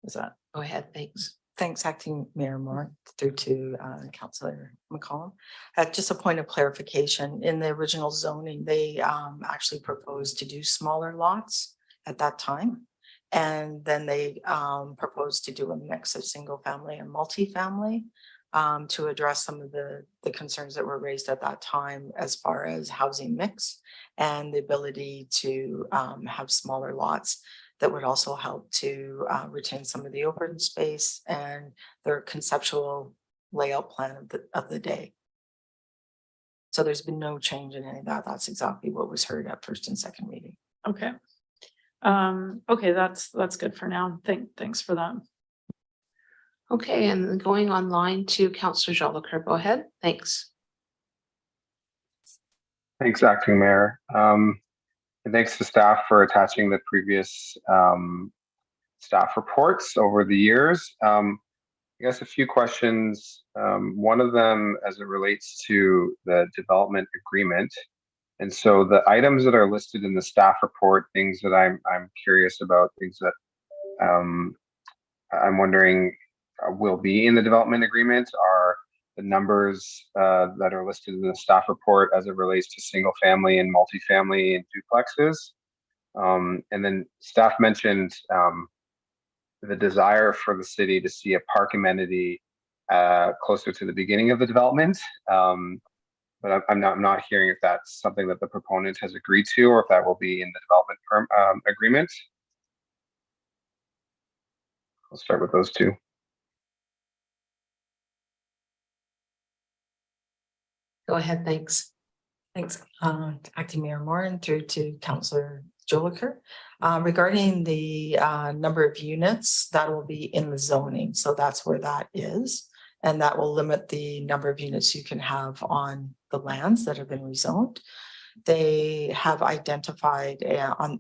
Is that? Go ahead, thanks. Thanks, Acting Mayor Moore, through to Councillor McCollum. Just a point of clarification, in the original zoning, they actually proposed to do smaller lots at that time. And then they proposed to do a mix of single family and multifamily to address some of the concerns that were raised at that time as far as housing mix and the ability to have smaller lots that would also help to retain some of the open space and their conceptual layout plan of the day. So there's been no change in any of that. That's exactly what was heard at first and second reading. Okay. Okay, that's good for now. Thanks for that. Okay, and going online to Councillor Jolicoeur, go ahead. Thanks. Thanks, Acting Mayor. And thanks to staff for attaching the previous staff reports over the years. I guess a few questions. One of them as it relates to the development agreement. And so the items that are listed in the staff report, things that I'm curious about, things that I'm wondering will be in the development agreement are the numbers that are listed in the staff report as it relates to single family and multifamily and duplexes. And then staff mentioned the desire for the city to see a park amenity closer to the beginning of the development. But I'm not hearing if that's something that the proponent has agreed to or if that will be in the development agreement. I'll start with those two. Go ahead, thanks. Thanks, Acting Mayor Moore, and through to Councillor Jolicoeur. Regarding the number of units, that will be in the zoning. So that's where that is. And that will limit the number of units you can have on the lands that have been rezoned. They have identified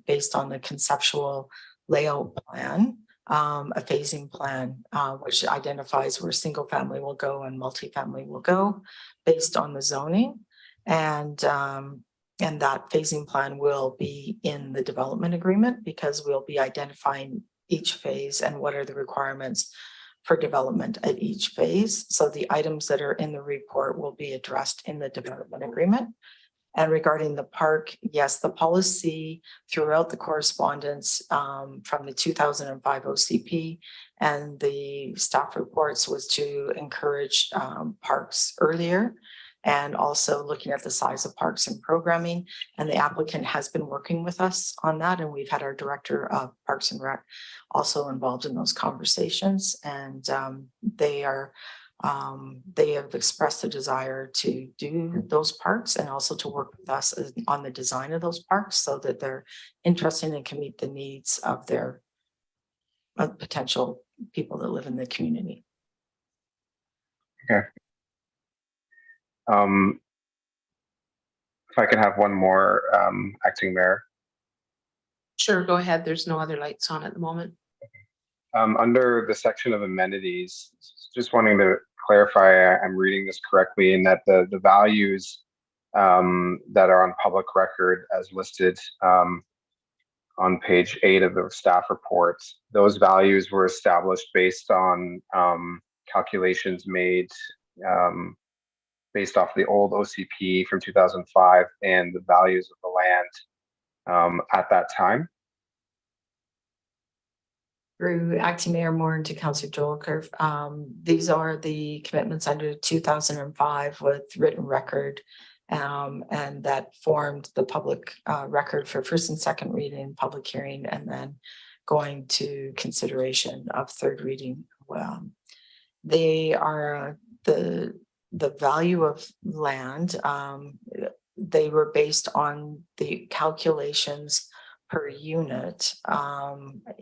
based on the conceptual layout plan, a phasing plan, which identifies where single family will go and multifamily will go based on the zoning. And that phasing plan will be in the development agreement because we'll be identifying each phase and what are the requirements for development at each phase. So the items that are in the report will be addressed in the development agreement. And regarding the park, yes, the policy throughout the correspondence from the 2005 OCP and the staff reports was to encourage parks earlier and also looking at the size of parks and programming. And the applicant has been working with us on that. And we've had our director of Parks and Rec also involved in those conversations. And they have expressed a desire to do those parks and also to work with us on the design of those parks so that they're interested and can meet the needs of their potential people that live in the community. Okay. If I could have one more, Acting Mayor. Sure, go ahead. There's no other lights on at the moment. Under the section of amenities, just wanting to clarify I'm reading this correctly and that the values that are on public record as listed on page 8 of the staff report, those values were established based on calculations made based off the old OCP from 2005 and the values of the land at that time. Through Acting Mayor Moore to Councillor Jolker, these are the commitments under 2005 with written record. And that formed the public record for first and second reading, public hearing, and then going to consideration of third reading. They are the value of land. They were based on the calculations per unit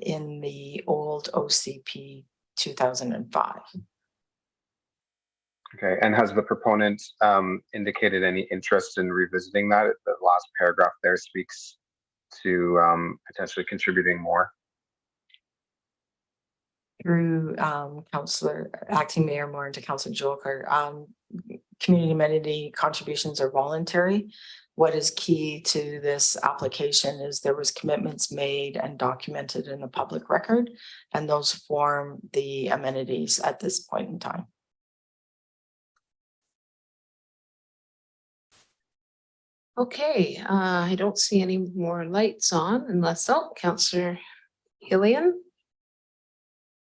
in the old OCP 2005. Okay, and has the proponent indicated any interest in revisiting that? The last paragraph there speaks to potentially contributing more. Through Councillor Acting Mayor Moore to Councillor Jolker, community amenity contributions are voluntary. What is key to this application is there was commitments made and documented in the public record, and those form the amenities at this point in time. Okay, I don't see any more lights on unless, oh, Councillor Hillian.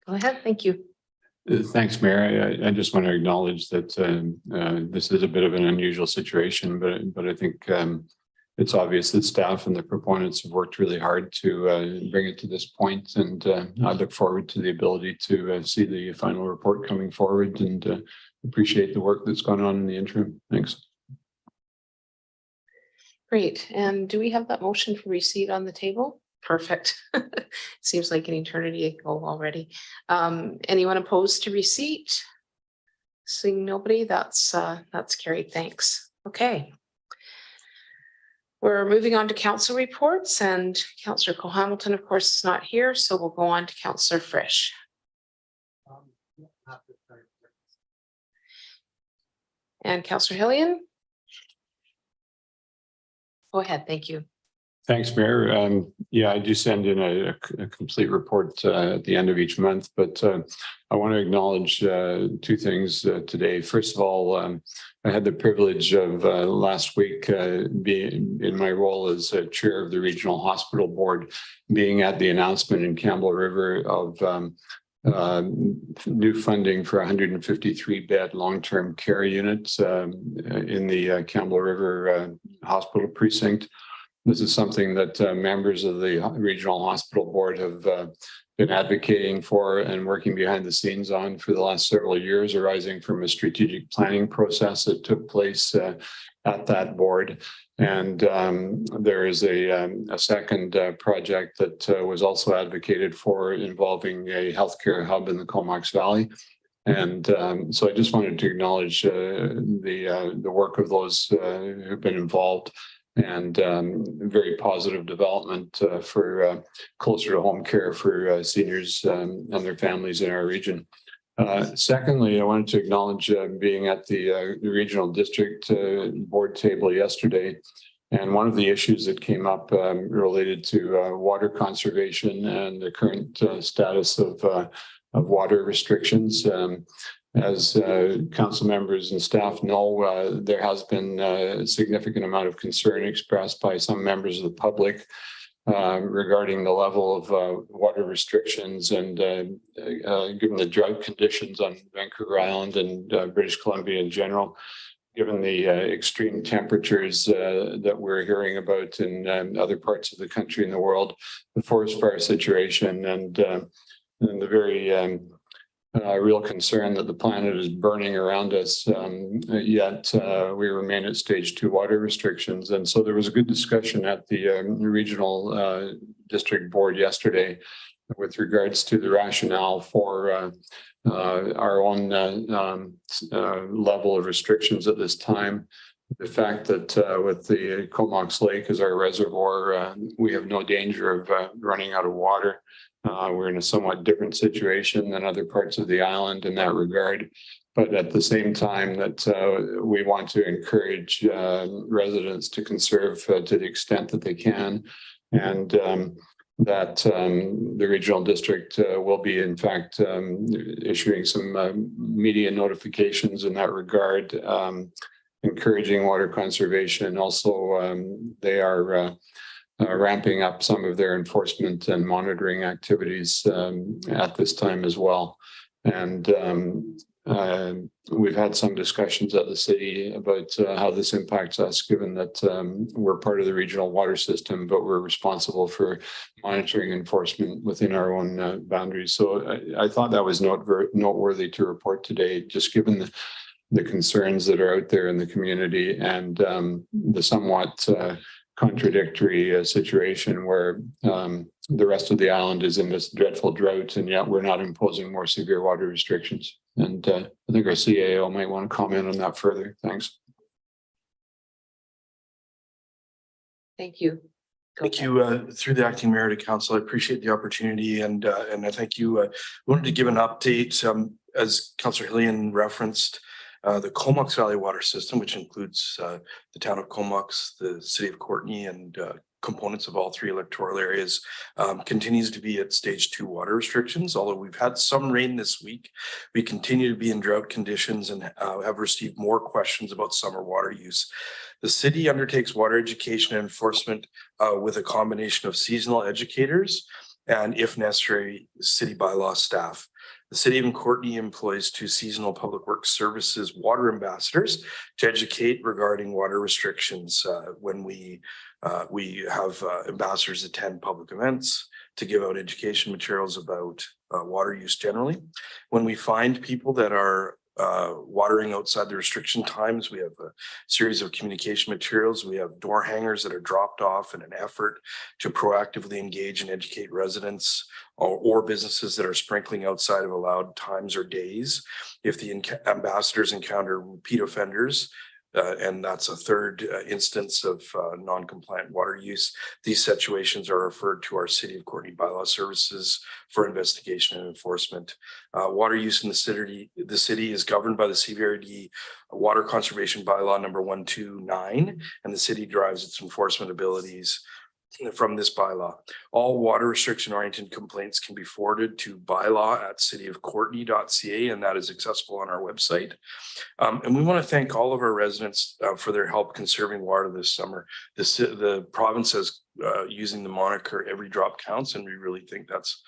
Go ahead, thank you. Thanks, Mayor. I just want to acknowledge that this is a bit of an unusual situation, but I think it's obvious that staff and the proponents have worked really hard to bring it to this point, and I look forward to the ability to see the final report coming forward, and appreciate the work that's gone on in the interim. Thanks. Great, and do we have that motion for receipt on the table? Perfect. Seems like an eternity ago already. Anyone opposed to receipt? Seeing nobody, that's carried. Thanks. Okay. We're moving on to council reports, and Councillor Cole-Hamilton, of course, is not here, so we'll go on to Councillor Frisch. And Councillor Hillian? Go ahead, thank you. Thanks, Mayor. Yeah, I do send in a complete report at the end of each month, but I want to acknowledge two things today. First of all, I had the privilege of last week being in my role as chair of the Regional Hospital Board, being at the announcement in Campbell River of new funding for 153-bed long-term care units in the Campbell River Hospital Precinct. This is something that members of the Regional Hospital Board have been advocating for and working behind the scenes on for the last several years, arising from a strategic planning process that took place at that board. And there is a second project that was also advocated for, involving a healthcare hub in the Comox Valley. And so I just wanted to acknowledge the work of those who've been involved, and very positive development for closer to home care for seniors and their families in our region. Secondly, I wanted to acknowledge being at the regional district board table yesterday. And one of the issues that came up related to water conservation and the current status of water restrictions. As council members and staff know, there has been a significant amount of concern expressed by some members of the public regarding the level of water restrictions, and given the drought conditions on Vancouver Island and British Columbia in general, given the extreme temperatures that we're hearing about in other parts of the country and the world, the forest fire situation, and the very real concern that the planet is burning around us, yet we remain at stage 2 water restrictions. And so there was a good discussion at the regional district board yesterday with regards to the rationale for our own level of restrictions at this time. The fact that with the Comox Lake as our reservoir, we have no danger of running out of water. We're in a somewhat different situation than other parts of the island in that regard. But at the same time that we want to encourage residents to conserve to the extent that they can. And that the regional district will be, in fact, issuing some media notifications in that regard, encouraging water conservation. Also, they are ramping up some of their enforcement and monitoring activities at this time as well. And we've had some discussions at the city about how this impacts us, given that we're part of the regional water system, but we're responsible for monitoring enforcement within our own boundaries. So I thought that was noteworthy to report today, just given the concerns that are out there in the community and the somewhat contradictory situation where the rest of the island is in this dreadful drought, and yet we're not imposing more severe water restrictions. And I think our CAO might want to comment on that further. Thanks. Thank you. Thank you. Through the acting mayor to council, I appreciate the opportunity, and I thank you. Wanted to give an update as Councillor Hillian referenced. The Comox Valley water system, which includes the town of Comox, the city of Courtenay, and components of all three electoral areas, continues to be at stage 2 water restrictions. Although we've had some rain this week, we continue to be in drought conditions and have received more questions about summer water use. The city undertakes water education and enforcement with a combination of seasonal educators and, if necessary, city bylaw staff. The city of Courtenay employs 2 seasonal public works services water ambassadors to educate regarding water restrictions when we have ambassadors attend public events to give out education materials about water use generally. When we find people that are watering outside the restriction times, we have a series of communication materials. We have door hangers that are dropped off in an effort to proactively engage and educate residents or businesses that are sprinkling outside of allowed times or days. If the ambassadors encounter repeat offenders, and that's a third instance of non-compliant water use, these situations are referred to our City of Courtenay bylaw services for investigation and enforcement. Water use in the city is governed by the CVRD Water Conservation Bylaw number 129, and the city derives its enforcement abilities from this bylaw. All water restriction oriented complaints can be forwarded to bylaw@cityofcourtenay.ca, and that is accessible on our website. And we want to thank all of our residents for their help conserving water this summer. The province is using the moniker "Every Drop Counts," and we really think that's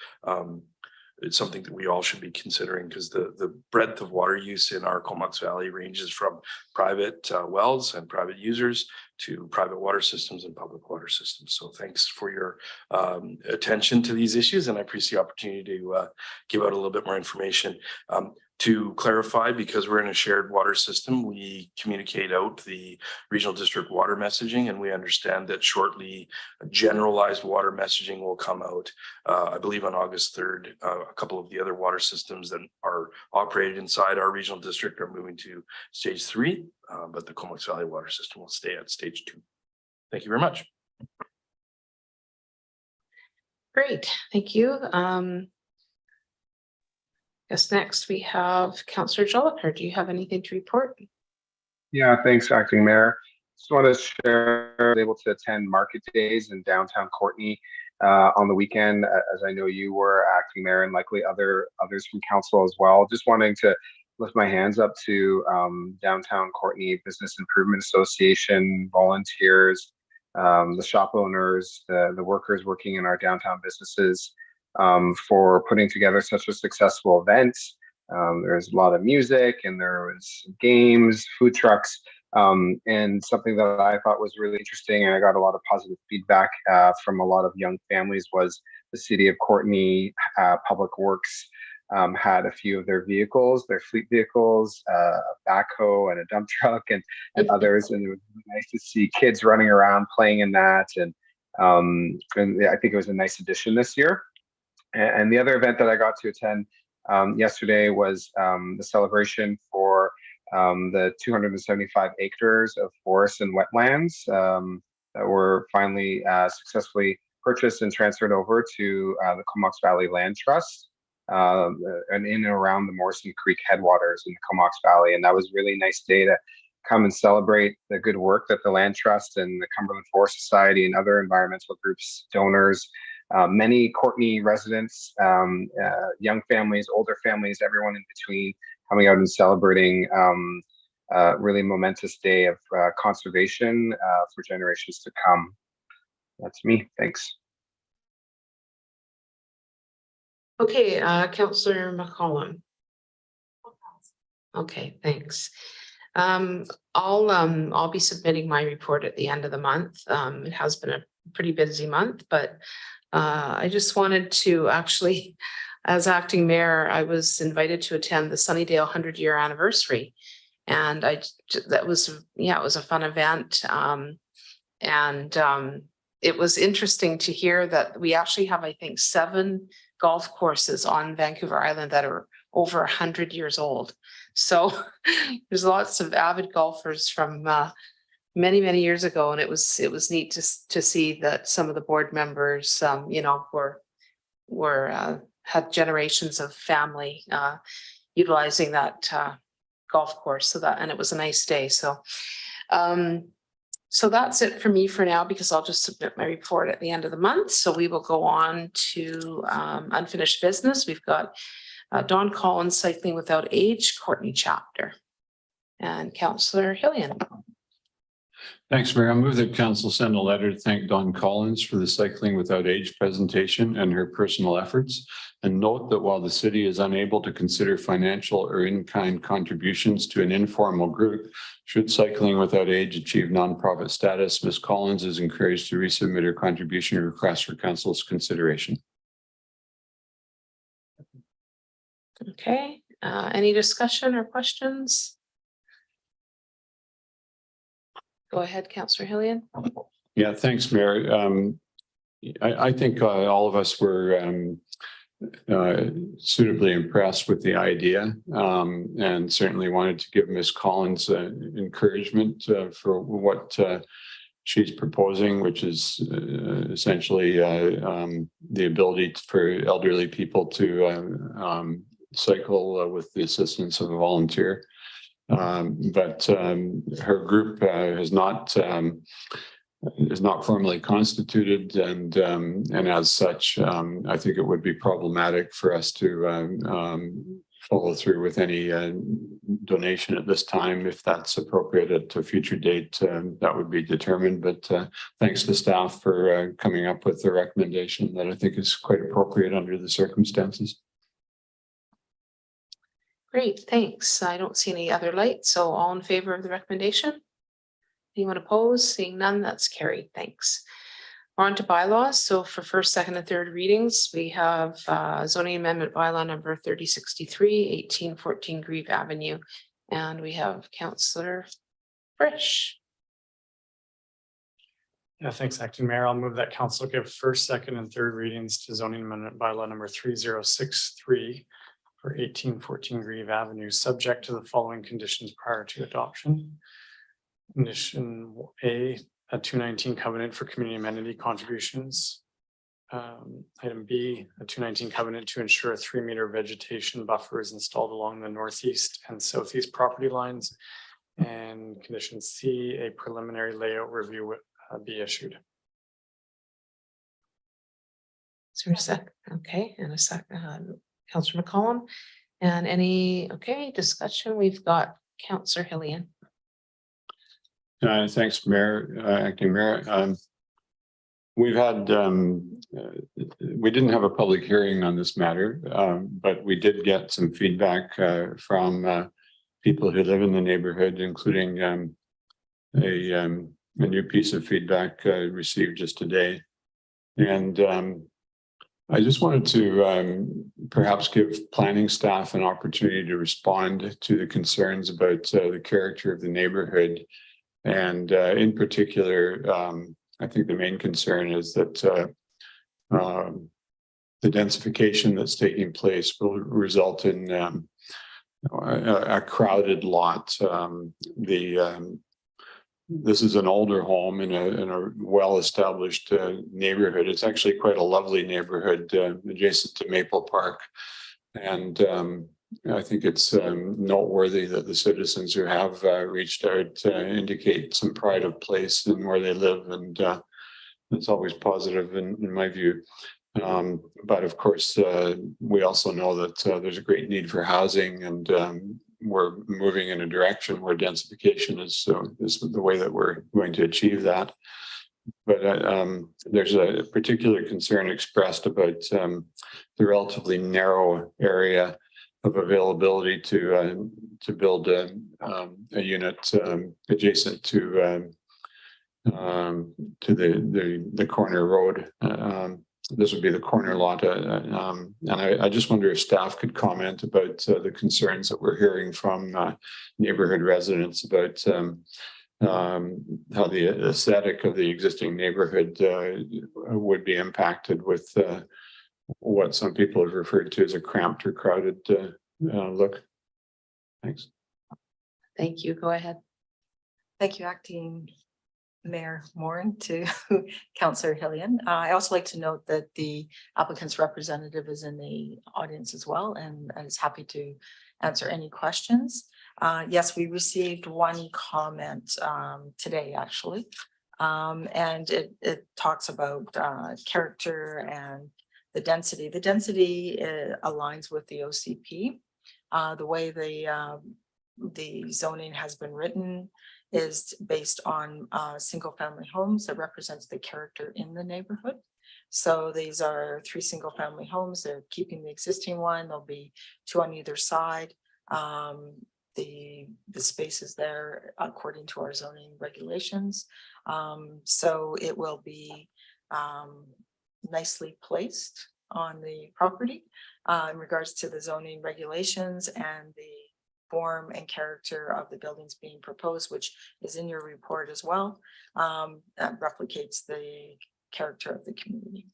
it's something that we all should be considering, because the breadth of water use in our Comox Valley ranges from private wells and private users to private water systems and public water systems. So thanks for your attention to these issues, and I appreciate the opportunity to give out a little bit more information. To clarify, because we're in a shared water system, we communicate out the regional district water messaging, and we understand that shortly generalized water messaging will come out. I believe on August 3rd, a couple of the other water systems that are operated inside our regional district are moving to stage 3, but the Comox Valley water system will stay at stage 2. Thank you very much. Great, thank you. Yes, next we have Councillor Jolicoeur. Do you have anything to report? Yeah, thanks, Acting Mayor. Just want to share, I was able to attend market days in downtown Courtenay on the weekend, as I know you were, Acting Mayor, and likely others from council as well. Just wanting to lift my hands up to downtown Courtenay Business Improvement Association, volunteers, the shop owners, the workers working in our downtown businesses, for putting together such a successful event. There's a lot of music, and there was games, food trucks, and something that I thought was really interesting, and I got a lot of positive feedback from a lot of young families, was the City of Courtenay Public Works had a few of their vehicles, their fleet vehicles, a backhoe and a dump truck and others, and it was really nice to see kids running around playing in that, and I think it was a nice addition this year. And the other event that I got to attend yesterday was the celebration for the 275 acres of forests and wetlands that were finally successfully purchased and transferred over to the Comox Valley Land Trust and in and around the Morrison Creek headwaters in the Comox Valley. And that was a really nice day to come and celebrate the good work that the Land Trust and the Cumberland Forest Society and other environmental groups, donors, many Courtenay residents, young families, older families, everyone in between, coming out and celebrating really momentous day of conservation for generations to come. That's me. Thanks. Okay, Councillor McCollum. Okay, thanks. I'll be submitting my report at the end of the month. It has been a pretty busy month, but I just wanted to actually, as acting mayor, I was invited to attend the Sunnydale 100-year anniversary. And that was, yeah, it was a fun event. It was interesting to hear that we actually have, I think, 7 golf courses on Vancouver Island that are over 100 years old. So there's lots of avid golfers from many, many years ago. And it was neat to see that some of the board members, you know, had generations of family utilizing that golf course. And it was a nice day. So so that's it for me for now, because I'll just submit my report at the end of the month. So we will go on to unfinished business. We've got Don Collins, Cycling Without Age, Courtney chapter, and Councillor Hillian. Thanks, Mayor. I move that council send a letter to thank Dawn Collins for the Cycling Without Age presentation and her personal efforts, and note that while the city is unable to consider financial or in-kind contributions to an informal group, should Cycling Without Age achieve nonprofit status, Ms. Collins is encouraged to resubmit her contribution request for council's consideration. Okay, any discussion or questions? Go ahead, Councillor Hillian. Yeah, thanks, Mayor. I think all of us were suitably impressed with the idea, and certainly wanted to give Ms. Collins encouragement for what she's proposing, which is essentially the ability for elderly people to cycle with the assistance of a volunteer. But her group is not formally constituted, and as such, I think it would be problematic for us to follow through with any donation at this time. If that's appropriate at a future date, that would be determined. But thanks to staff for coming up with a recommendation that I think is quite appropriate under the circumstances. Great, thanks. I don't see any other lights, so all in favor of the recommendation? Anyone opposed? Seeing none, that's carried. Thanks. We're on to bylaws. So for first, second, and third readings, we have zoning amendment bylaw number 3063, 1814 Grieve Avenue, and we have Councillor Frisch. Yeah, thanks, acting mayor. I'll move that council give first, second, and third readings to zoning amendment bylaw number 3063 for 1814 Grieve Avenue, subject to the following conditions prior to adoption. Condition A, a 219 covenant for community amenity contributions. Item B, a 219 covenant to ensure a 3-meter vegetation buffer is installed along the northeast and southeast property lines. And condition C, a preliminary layout review be issued. Is there a sec? Okay, and a second, Councillor McCollum. And any, okay, discussion? We've got Councillor Hillian. Thanks, Mayor, acting mayor. We've had, we didn't have a public hearing on this matter, but we did get some feedback from people who live in the neighborhood, including a new piece of feedback received just today. And I just wanted to perhaps give planning staff an opportunity to respond to the concerns about the character of the neighborhood. And in particular, I think the main concern is that the densification that's taking place will result in a crowded lot. This is an older home in a well-established neighborhood. It's actually quite a lovely neighborhood adjacent to Maple Park. And I think it's noteworthy that the citizens who have reached out indicate some pride of place in where they live, and it's always positive in my view. But of course, we also know that there's a great need for housing, and we're moving in a direction where densification is the way that we're going to achieve that. But there's a particular concern expressed about the relatively narrow area of availability to build a unit adjacent to the corner road. This would be the corner lot. And I just wonder if staff could comment about the concerns that we're hearing from neighborhood residents about how the aesthetic of the existing neighborhood would be impacted with what some people have referred to as a cramped or crowded look. Thanks. Thank you. Go ahead. Thank you, Acting Mayor Moran, to Councillor Hillian. I also like to note that the applicant's representative is in the audience as well and is happy to answer any questions. Yes, we received one comment today, actually. And it talks about character and the density. The density aligns with the OCP. The way the zoning has been written is based on single family homes that represents the character in the neighborhood. So these are 3 single family homes. They're keeping the existing one. There'll be 2 on either side. The space is there according to our zoning regulations. So it will be nicely placed on the property in regards to the zoning regulations and the form and character of the buildings being proposed, which is in your report as well. That replicates the character of the community.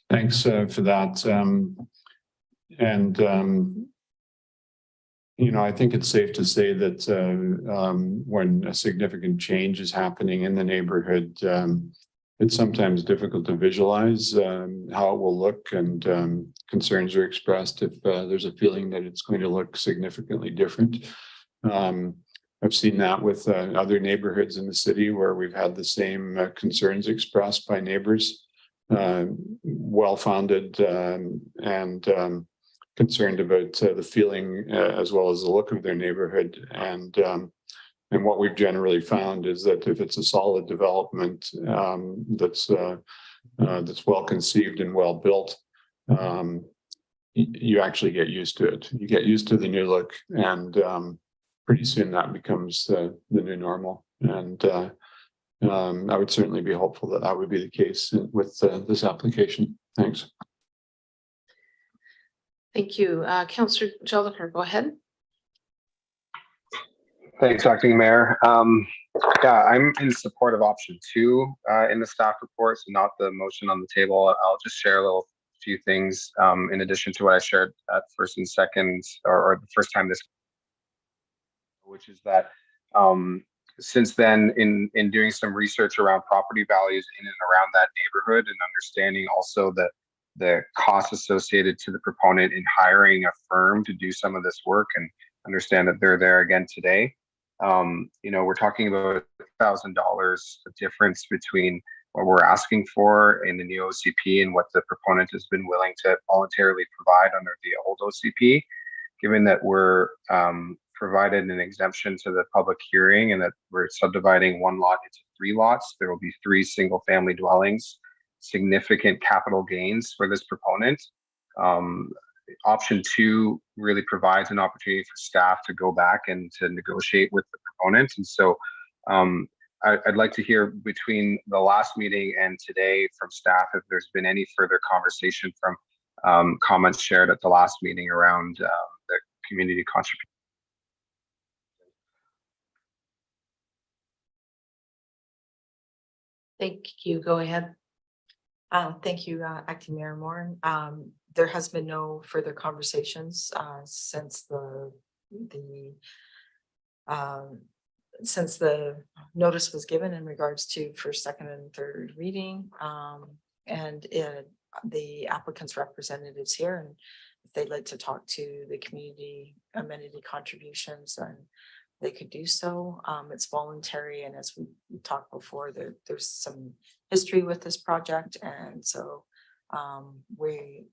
Thanks for that. You know, I think it's safe to say that when a significant change is happening in the neighborhood, it's sometimes difficult to visualize how it will look, and concerns are expressed if there's a feeling that it's going to look significantly different. I've seen that with other neighborhoods in the city where we've had the same concerns expressed by neighbors, well-founded and concerned about the feeling as well as the look of their neighborhood. And what we've generally found is that if it's a solid development that's well conceived and well built, you actually get used to it. You get used to the new look, and pretty soon that becomes the new normal. And I would certainly be hopeful that that would be the case with this application. Thanks. Thank you. Councillor Jellicoe, go ahead. Thanks, Acting Mayor. Yeah, I'm in support of option 2 in the staff report, so not the motion on the table. I'll just share a few things in addition to what I shared at first and second, or the first time this, which is that since then, in doing some research around property values in and around that neighborhood, and understanding also the costs associated to the proponent in hiring a firm to do some of this work, and understand that they're there again today. You know, we're talking about $1,000 difference between what we're asking for in the new OCP and what the proponent has been willing to voluntarily provide under the old OCP. Given that we're provided an exemption to the public hearing and that we're subdividing 1 lot into 3 lots, there will be 3 single family dwellings, significant capital gains for this proponent. Option 2 really provides an opportunity for staff to go back and to negotiate with the proponent. And so I'd like to hear between the last meeting and today from staff if there's been any further conversation from comments shared at the last meeting around the community contribution. Thank you. Go ahead. Thank you, Acting Mayor Moran. There has been no further conversations since the notice was given in regards to first, second, and third reading. And the applicant's representatives here, and if they'd like to talk to the community amenity contributions, then they could do so. It's voluntary, and as we talked before, there's some history with this project, and so we're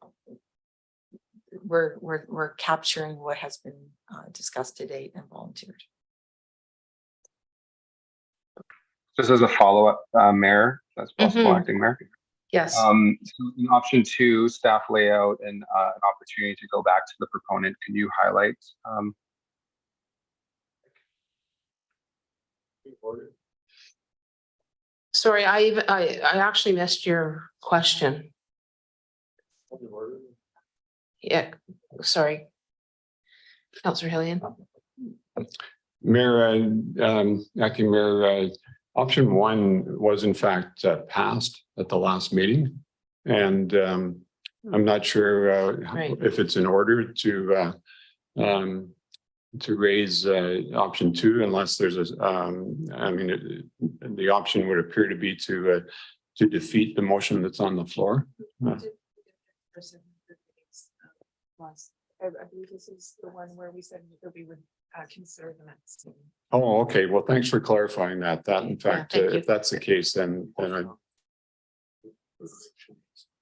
capturing what has been discussed to date and volunteered. Just as a follow-up, Mayor, if that's possible, Mhm. Acting Mayor. Yes, So in option 2, staff layout and an opportunity to go back to the proponent. Can you highlight? sorry, I actually missed your question. Yeah, sorry. Councillor Hillian. Mayor, acting mayor, option 1 was in fact passed at the last meeting. And I'm not sure Right. if it's in order to raise option 2 unless there's a, I mean, the option would appear to be to defeat the motion that's on the floor. I believe this is the one where we said that we would consider the next. Oh, okay. Well, thanks for clarifying that. That in fact, thank you. if that's the case, then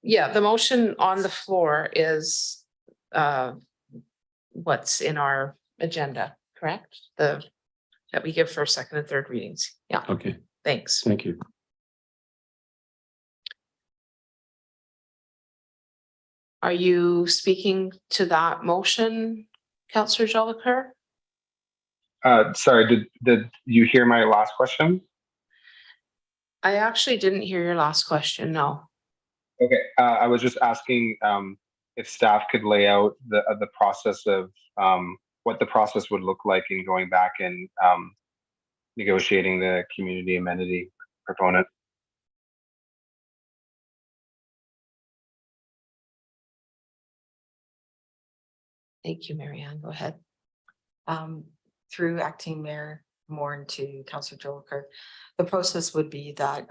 Yeah, the motion on the floor is what's in our agenda, correct? That we give first, second, and third readings. Yeah, okay. thanks. Thank you. Are you speaking to that motion, Councillor Jolicoeur? Sorry, did you hear my last question? I actually didn't hear your last question, no. Okay, I was just asking if staff could lay out the process of what the process would look like in going back and negotiating the community amenity proponent. Thank you, Mary Ann. Go ahead. Through Acting Mayor Moore to Councillor Jolicoeur, the process would be that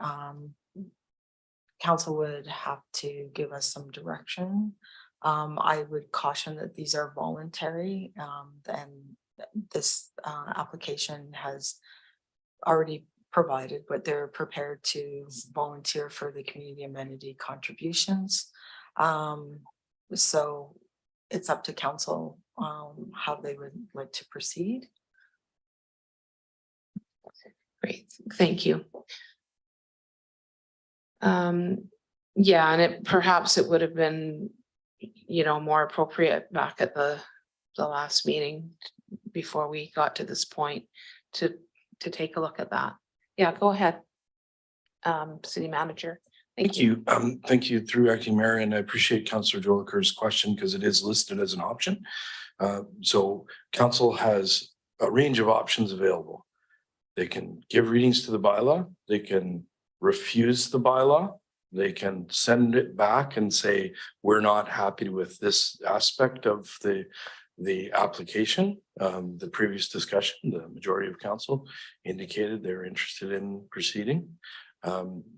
council would have to give us some direction. I would caution that these are voluntary, and this application has already provided, but they're prepared to volunteer for the community amenity contributions. So it's up to council how they would like to proceed. Great, thank you. Yeah, and perhaps it would have been, more appropriate back at the last meeting before we got to this point to take a look at that. Yeah, go ahead. City Manager. Thank you. Thank you through Acting Mayor, and I appreciate Councillor Jolicoeur's question because it is listed as an option. So council has a range of options available. They can give readings to the bylaw. They can refuse the bylaw. They can send it back and say, we're not happy with this aspect of the application. The previous discussion, the majority of council indicated they're interested in proceeding.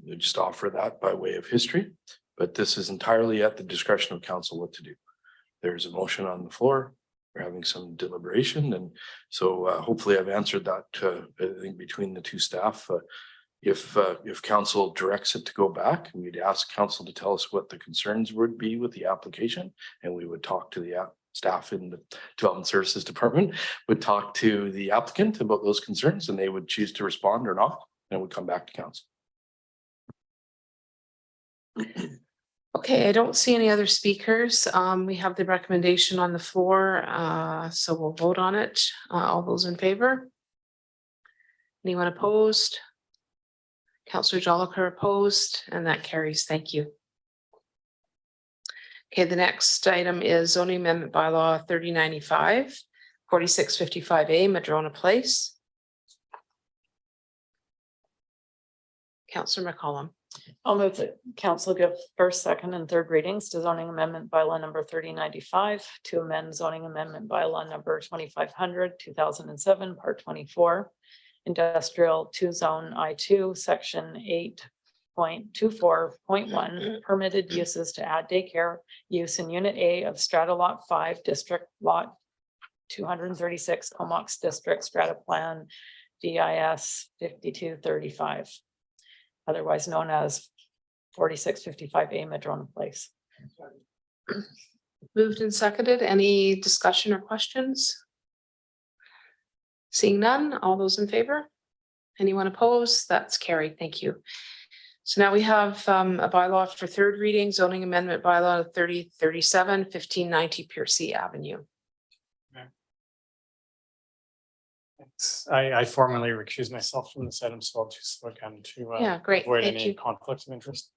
We just offer that by way of history, but this is entirely at the discretion of council what to do. There's a motion on the floor. We're having some deliberation, and so hopefully I've answered that. I think between the two staff, if council directs it to go back, we'd ask council to tell us what the concerns would be with the application, and we would talk to the staff in the Development Services Department, would talk to the applicant about those concerns, and they would choose to respond or not, and would come back to council. Okay, I don't see any other speakers. We have the recommendation on the floor, so we'll vote on it. All those in favor? Anyone opposed? Councillor Jolicoeur opposed, and that carries. Thank you. Okay, the next item is zoning amendment bylaw 3095, 4655A, Madrona Place. Councillor McCollum. I'll move that council give first, second, and third readings to zoning amendment bylaw number 3095 to amend zoning amendment bylaw number 2500, 2007, part 24, industrial 2 zone I2, section 8.24.1, permitted uses to add daycare use in unit A of strata lot 5, district lot 236, Comox district strata plan DIS 5235. Otherwise known as 4655A Madrona Place. Moved and seconded. Any discussion or questions? Seeing none, all those in favor? Anyone opposed? That's carried. Thank you. So now we have a bylaw for third reading, zoning amendment bylaw 3037, 1590 Piercy Avenue. I formally recuse myself from this item, so I'll just look to Yeah, great. avoid Thank any you. conflicts of interest.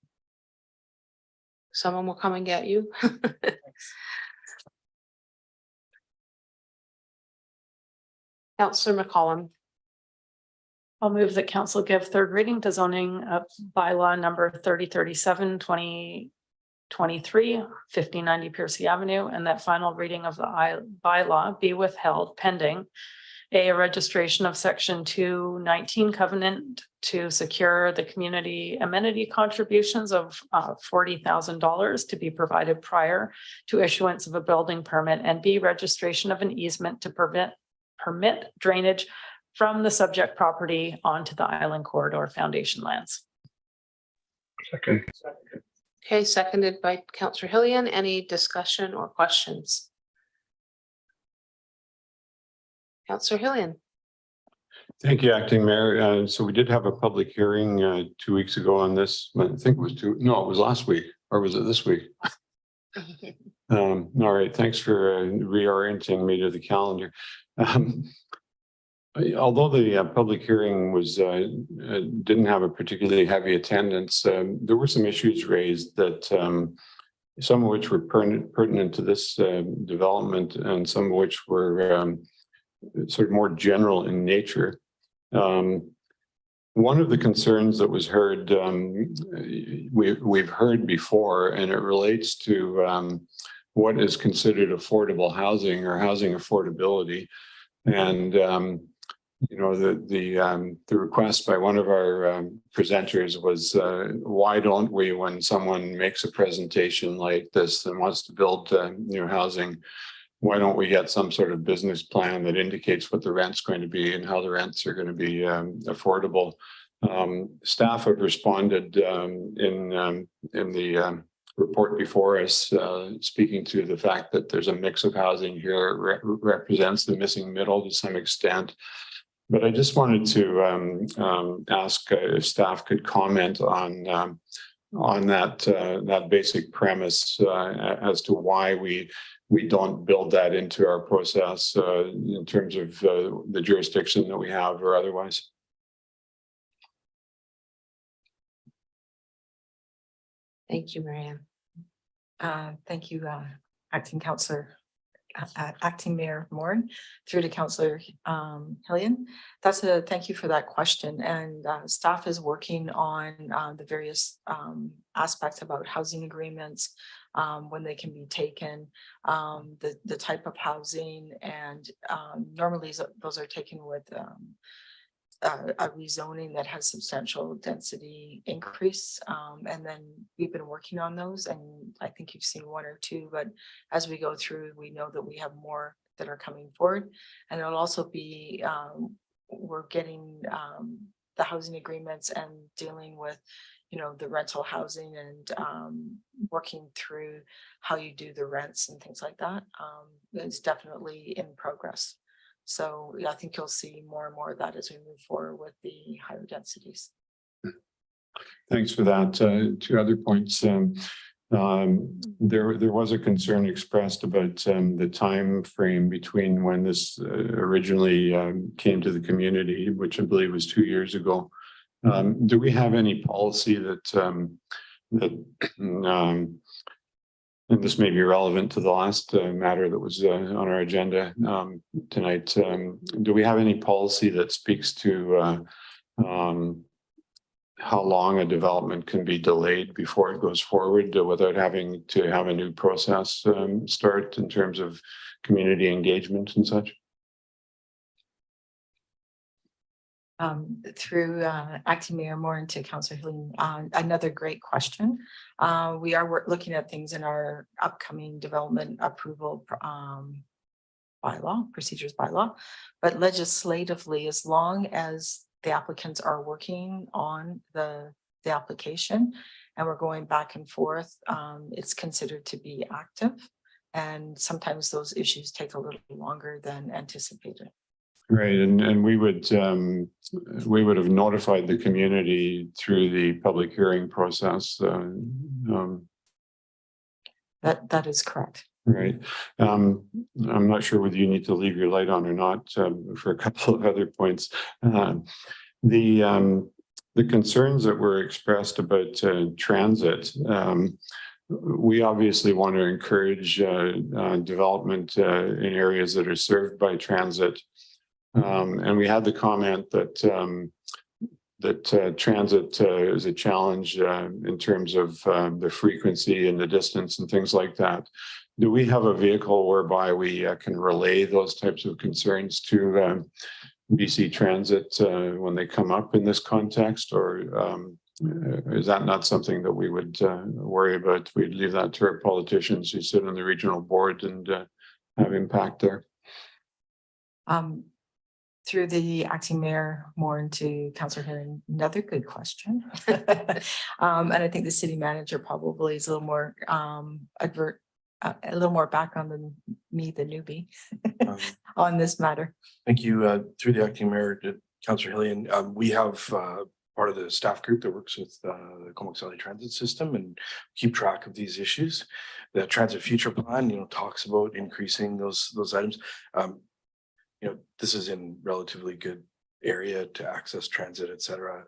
Someone will come and get you. Councillor McCollum. I'll move that council give third reading to zoning bylaw number 3037, 2023, 1590 Piercy Avenue, and that final reading of the bylaw be withheld pending a registration of section 219 covenant to secure the community amenity contributions of $40,000 to be provided prior to issuance of a building permit, and B, registration of an easement to permit drainage from the subject property onto the Island Corridor Foundation lands. Second. Okay, seconded by Councillor Hillian. Any discussion or questions? Councillor Hillian. Thank you, Acting Mayor. So we did have a public hearing 2 weeks ago on this. I think it was it was last week, or was it this week? All right, thanks for reorienting me to the calendar. Although the public hearing was didn't have a particularly heavy attendance, there were some issues raised that some of which were pertinent to this development, and some of which were sort of more general in nature. One of the concerns that was heard, we've heard before, and it relates to what is considered affordable housing or housing affordability. And you know, the request by one of our presenters was, why don't we, when someone makes a presentation like this and wants to build new housing, why don't we get some sort of business plan that indicates what the rent's going to be and how the rents are going to be affordable? Staff have responded in the report before us, speaking to the fact that there's a mix of housing here, represents the missing middle to some extent. But I just wanted to ask if staff could comment on that basic premise as to why we don't build that into our process in terms of the jurisdiction that we have or otherwise. Thank you, Marianne. Thank you, Acting Mayor Moran, through to Councillor Hillian. Thank you for that question. And staff is working on the various aspects about housing agreements, when they can be taken, the type of housing, and normally those are taken with a rezoning that has substantial density increase. And then we've been working on those, and I think you've seen one or two, but as we go through, we know that we have more that are coming forward. And it'll also be, we're getting the housing agreements and dealing with, you know, the rental housing and working through how you do the rents and things like that. It's definitely in progress. So yeah, I think you'll see more and more of that as we move forward with the higher densities. Thanks for that. Two other points. There was a concern expressed about the time frame between when this originally came to the community, which I believe was 2 years ago. Do we have any policy that and this may be relevant to the last matter that was on our agenda tonight. Do we have any policy that speaks to how long a development can be delayed before it goes forward without having to have a new process start in terms of community engagement and such? Through Acting Mayor Moran to Councillor Hillian, another great question. We are looking at things in our upcoming development approval procedures bylaw, but legislatively, as long as the applicants are working on the application and we're going back and forth, it's considered to be active. And sometimes those issues take a little longer than anticipated. Right, and we would have notified the community through the public hearing process. That is correct. Right. I'm not sure whether you need to leave your light on or not for a couple of other points. The concerns that were expressed about transit, we obviously want to encourage development in areas that are served by transit. And we had the comment that transit is a challenge in terms of the frequency and the distance and things like that. Do we have a vehicle whereby we can relay those types of concerns to BC Transit when they come up in this context, or is that not something that we would worry about? We'd leave that to our politicians who sit on the regional board and have impact there. Through the acting mayor, more into Councillor Heron, another good question. And I think the city manager probably is a little more a little more background than me, the newbie, on this matter. Thank you. Through the acting mayor, Councillor Hillian, we have part of the staff group that works with the Comox Valley Transit System and keep track of these issues. The Transit Future Plan, talks about increasing those items. This is in relatively good area to access transit, et cetera.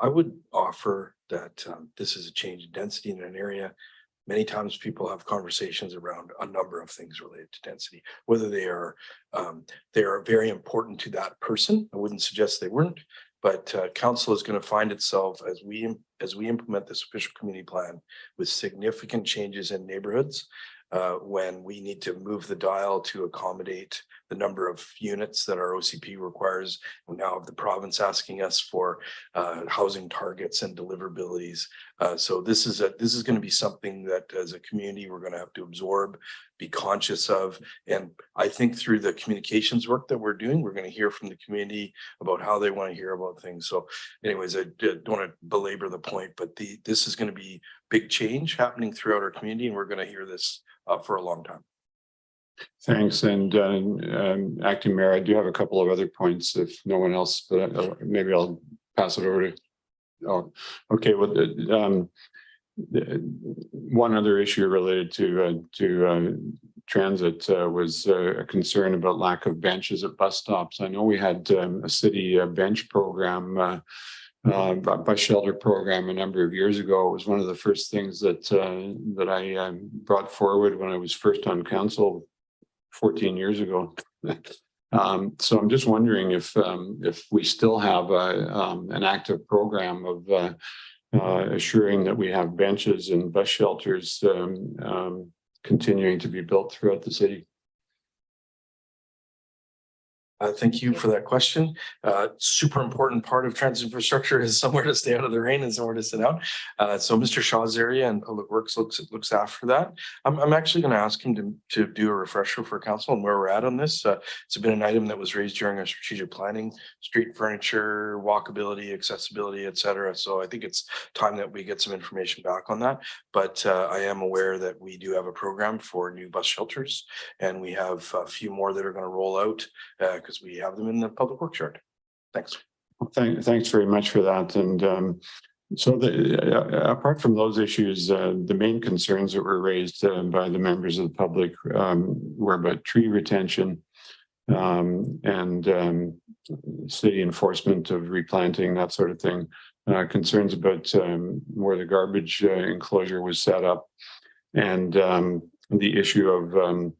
I would offer that this is a change in density in an area. Many times people have conversations around a number of things related to density, whether they are very important to that person. I wouldn't suggest they weren't, but council is going to find itself as we implement this official community plan with significant changes in neighborhoods when we need to move the dial to accommodate the number of units that our OCP requires. We now have the province asking us for housing targets and deliverabilities. So this is going to be something that as a community we're going to have to absorb, be conscious of. And I think through the communications work that we're doing, we're going to hear from the community about how they want to hear about things. So anyways, I don't want to belabor the point, but this is going to be big change happening throughout our community, and we're going to hear this for a long time. Thanks. And acting mayor, I do have a couple of other points if no one else, but maybe I'll pass it over to. Oh, okay. Well, one other issue related to transit was a concern about lack of benches at bus stops. I know we had a city bench program, bus shelter program a number of years ago. It was one of the first things that I brought forward when I was first on council 14 years ago. So I'm just wondering if we still have an active program of assuring that we have benches and bus shelters continuing to be built throughout the city. Thank you for that question. Super important part of transit infrastructure is somewhere to stay out of the rain and somewhere to sit out. So Mr. Shaw's area and Public Works looks after that. I'm actually going to ask him to do a refresher for council on where we're at on this. It's been an item that was raised during our strategic planning, street furniture, walkability, accessibility, et cetera. So I think it's time that we get some information back on that. But I am aware that we do have a program for new bus shelters, and we have a few more that are going to roll out because we have them in the Public Works yard. Thanks. Thanks very much for that. And so apart from those issues, the main concerns that were raised by the members of the public were about tree retention and city enforcement of replanting, that sort of thing. Concerns about where the garbage enclosure was set up, and the issue of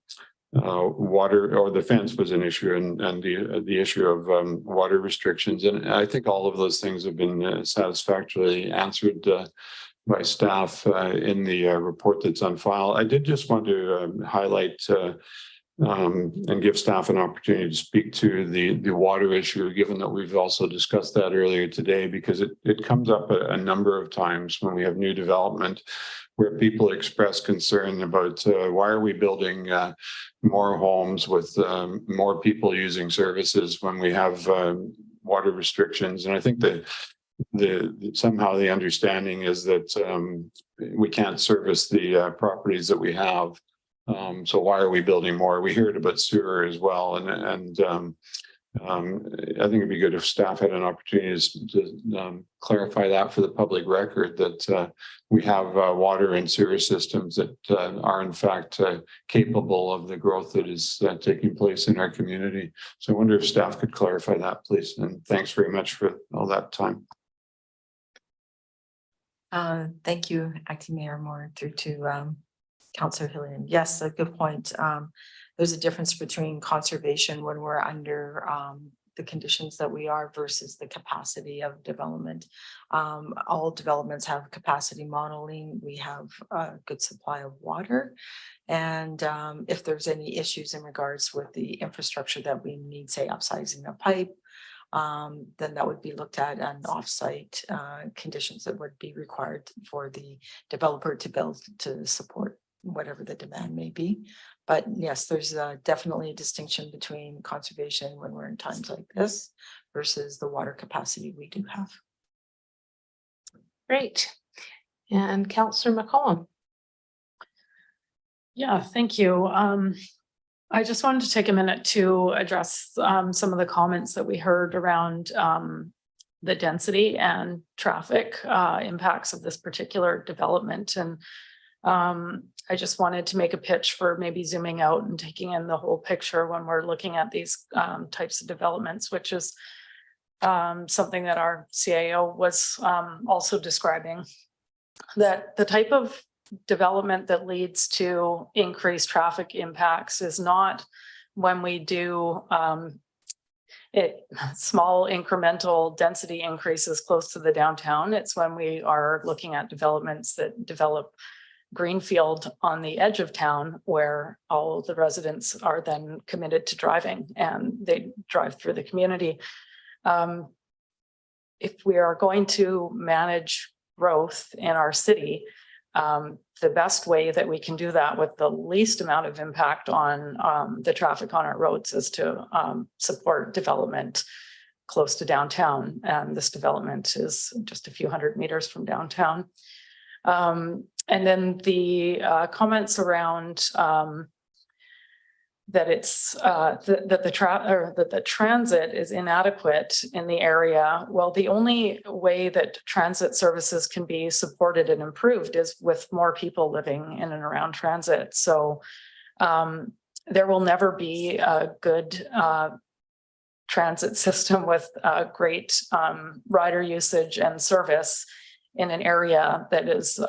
water, or the fence was an issue, and the issue of water restrictions. And I think all of those things have been satisfactorily answered by staff in the report that's on file. I did just want to highlight and give staff an opportunity to speak to the water issue, given that we've also discussed that earlier today, because it comes up a number of times when we have new development where people express concern about why are we building more homes with more people using services when we have water restrictions. And I think that somehow the understanding is that we can't service the properties that we have. So why are we building more? We heard about sewer as well, and I think it'd be good if staff had an opportunity to clarify that for the public record, that we have water and sewer systems that are in fact capable of the growth that is taking place in our community. So I wonder if staff could clarify that, please. And thanks very much for all that time. Thank you, Acting Mayor Moore, through to Councillor Hillian. Yes, a good point. There's a difference between conservation when we're under the conditions that we are versus the capacity of development. All developments have capacity modeling. We have a good supply of water. And if there's any issues in regards with the infrastructure that we need, say upsizing a pipe, then that would be looked at, and offsite conditions that would be required for the developer to build to support whatever the demand may be. But yes, there's definitely a distinction between conservation when we're in times like this versus the water capacity we do have. Great. And Councillor McCollum. Yeah, thank you. I just wanted to take a minute to address some of the comments that we heard around the density and traffic impacts of this particular development. And I just wanted to make a pitch for maybe zooming out and taking in the whole picture when we're looking at these types of developments, which is something that our CAO was also describing, that the type of development that leads to increased traffic impacts is not when we do small incremental density increases close to the downtown. It's when we are looking at developments that develop greenfield on the edge of town, where all the residents are then committed to driving and they drive through the community. If we are going to manage growth in our city, the best way that we can do that with the least amount of impact on the traffic on our roads is to support development close to downtown. And this development is just a few hundred meters from downtown. And then the comments around that it's that the transit is inadequate in the area. Well, the only way that transit services can be supported and improved is with more people living in and around transit. So there will never be a good transit system with great rider usage and service in an area that is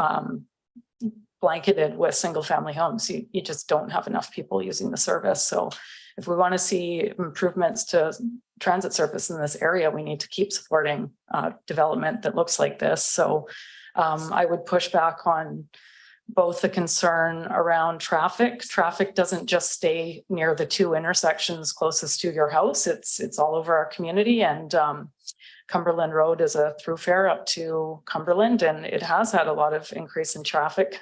blanketed with single family homes. You just don't have enough people using the service. So if we want to see improvements to transit service in this area, we need to keep supporting development that looks like this. So I would push back on both the concern around traffic. Traffic doesn't just stay near the two intersections closest to your house. It's all over our community, and Cumberland Road is a thoroughfare up to Cumberland, and it has had a lot of increase in traffic.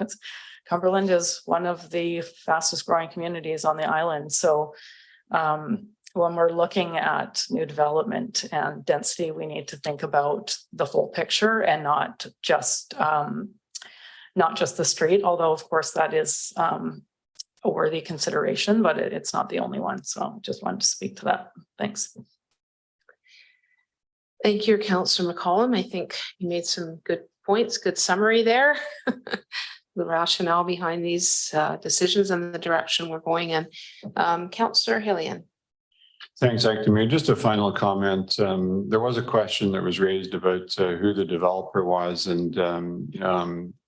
Cumberland is one of the fastest growing communities on the island. So when we're looking at new development and density, we need to think about the whole picture and not just the street, although of course that is a worthy consideration, but it's not the only one. So just wanted to speak to that. Thanks. Thank you, Councillor McCollum. I think you made some good points, good summary there. The rationale behind these decisions and the direction we're going in. Councillor Hillian. Thanks, Acting Mayor. Just a final comment. There was a question that was raised about who the developer was, and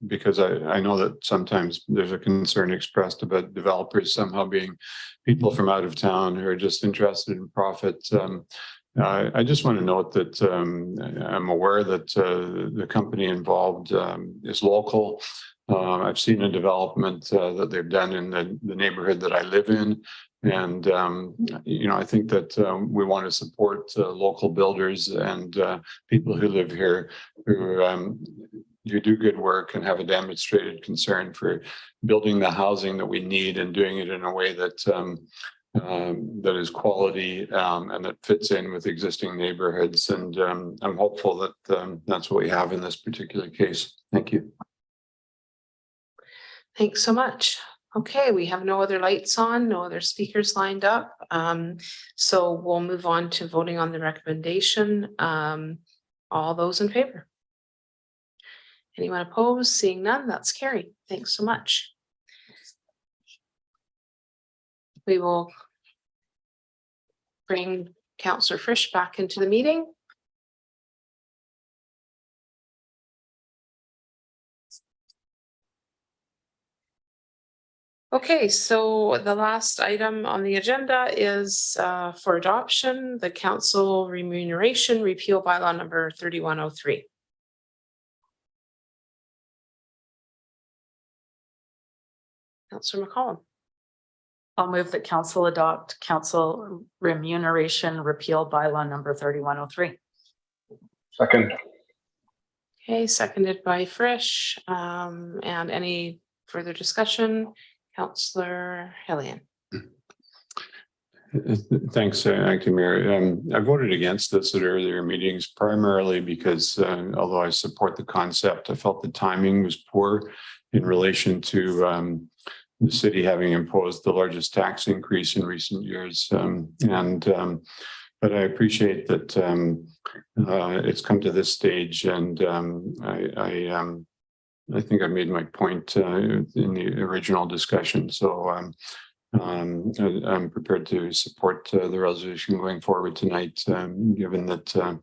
because I know that sometimes there's a concern expressed about developers somehow being people from out of town who are just interested in profit. I just want to note that I'm aware that the company involved is local. I've seen a development that they've done in the neighborhood that I live in. And, I think that we want to support local builders and people who live here who do good work and have a demonstrated concern for building the housing that we need and doing it in a way that that is quality and that fits in with existing neighborhoods. And I'm hopeful that that's what we have in this particular case. Thank you. Thanks so much. Okay, we have no other lights on, no other speakers lined up. So we'll move on to voting on the recommendation. All those in favor? Anyone opposed? Seeing none, that's carried. Thanks so much. We will bring Councillor Frisch back into the meeting. Okay, so the last item on the agenda is for adoption, the council remuneration repeal bylaw number 3103. Councillor McCollum. I'll move that council adopt council remuneration repeal bylaw number 3103. Second. Okay, seconded by Frisch. And any further discussion? Councillor Hellion. Thanks, Acting Mayor. I voted against this at earlier meetings primarily because although I support the concept, I felt the timing was poor in relation to the city having imposed the largest tax increase in recent years. But I appreciate that it's come to this stage, and I think I made my point in the original discussion. So I'm prepared to support the resolution going forward tonight, given that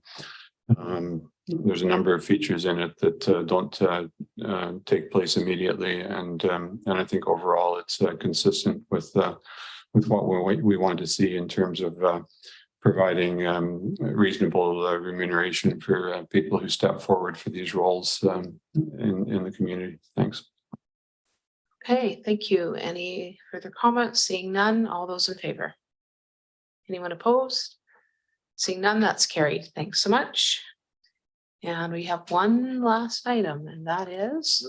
there's a number of features in it that don't take place immediately, and I think overall it's consistent with what we want to see in terms of providing reasonable remuneration for people who step forward for these roles in the community. Thanks. Okay, thank you. Any further comments? Seeing none, all those in favor? Anyone opposed? Seeing none, that's carried. Thanks so much. And we have one last item, and that is.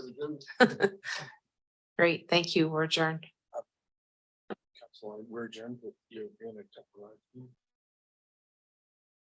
Great, thank you. We're adjourned. Council, we're adjourned, but you're going to.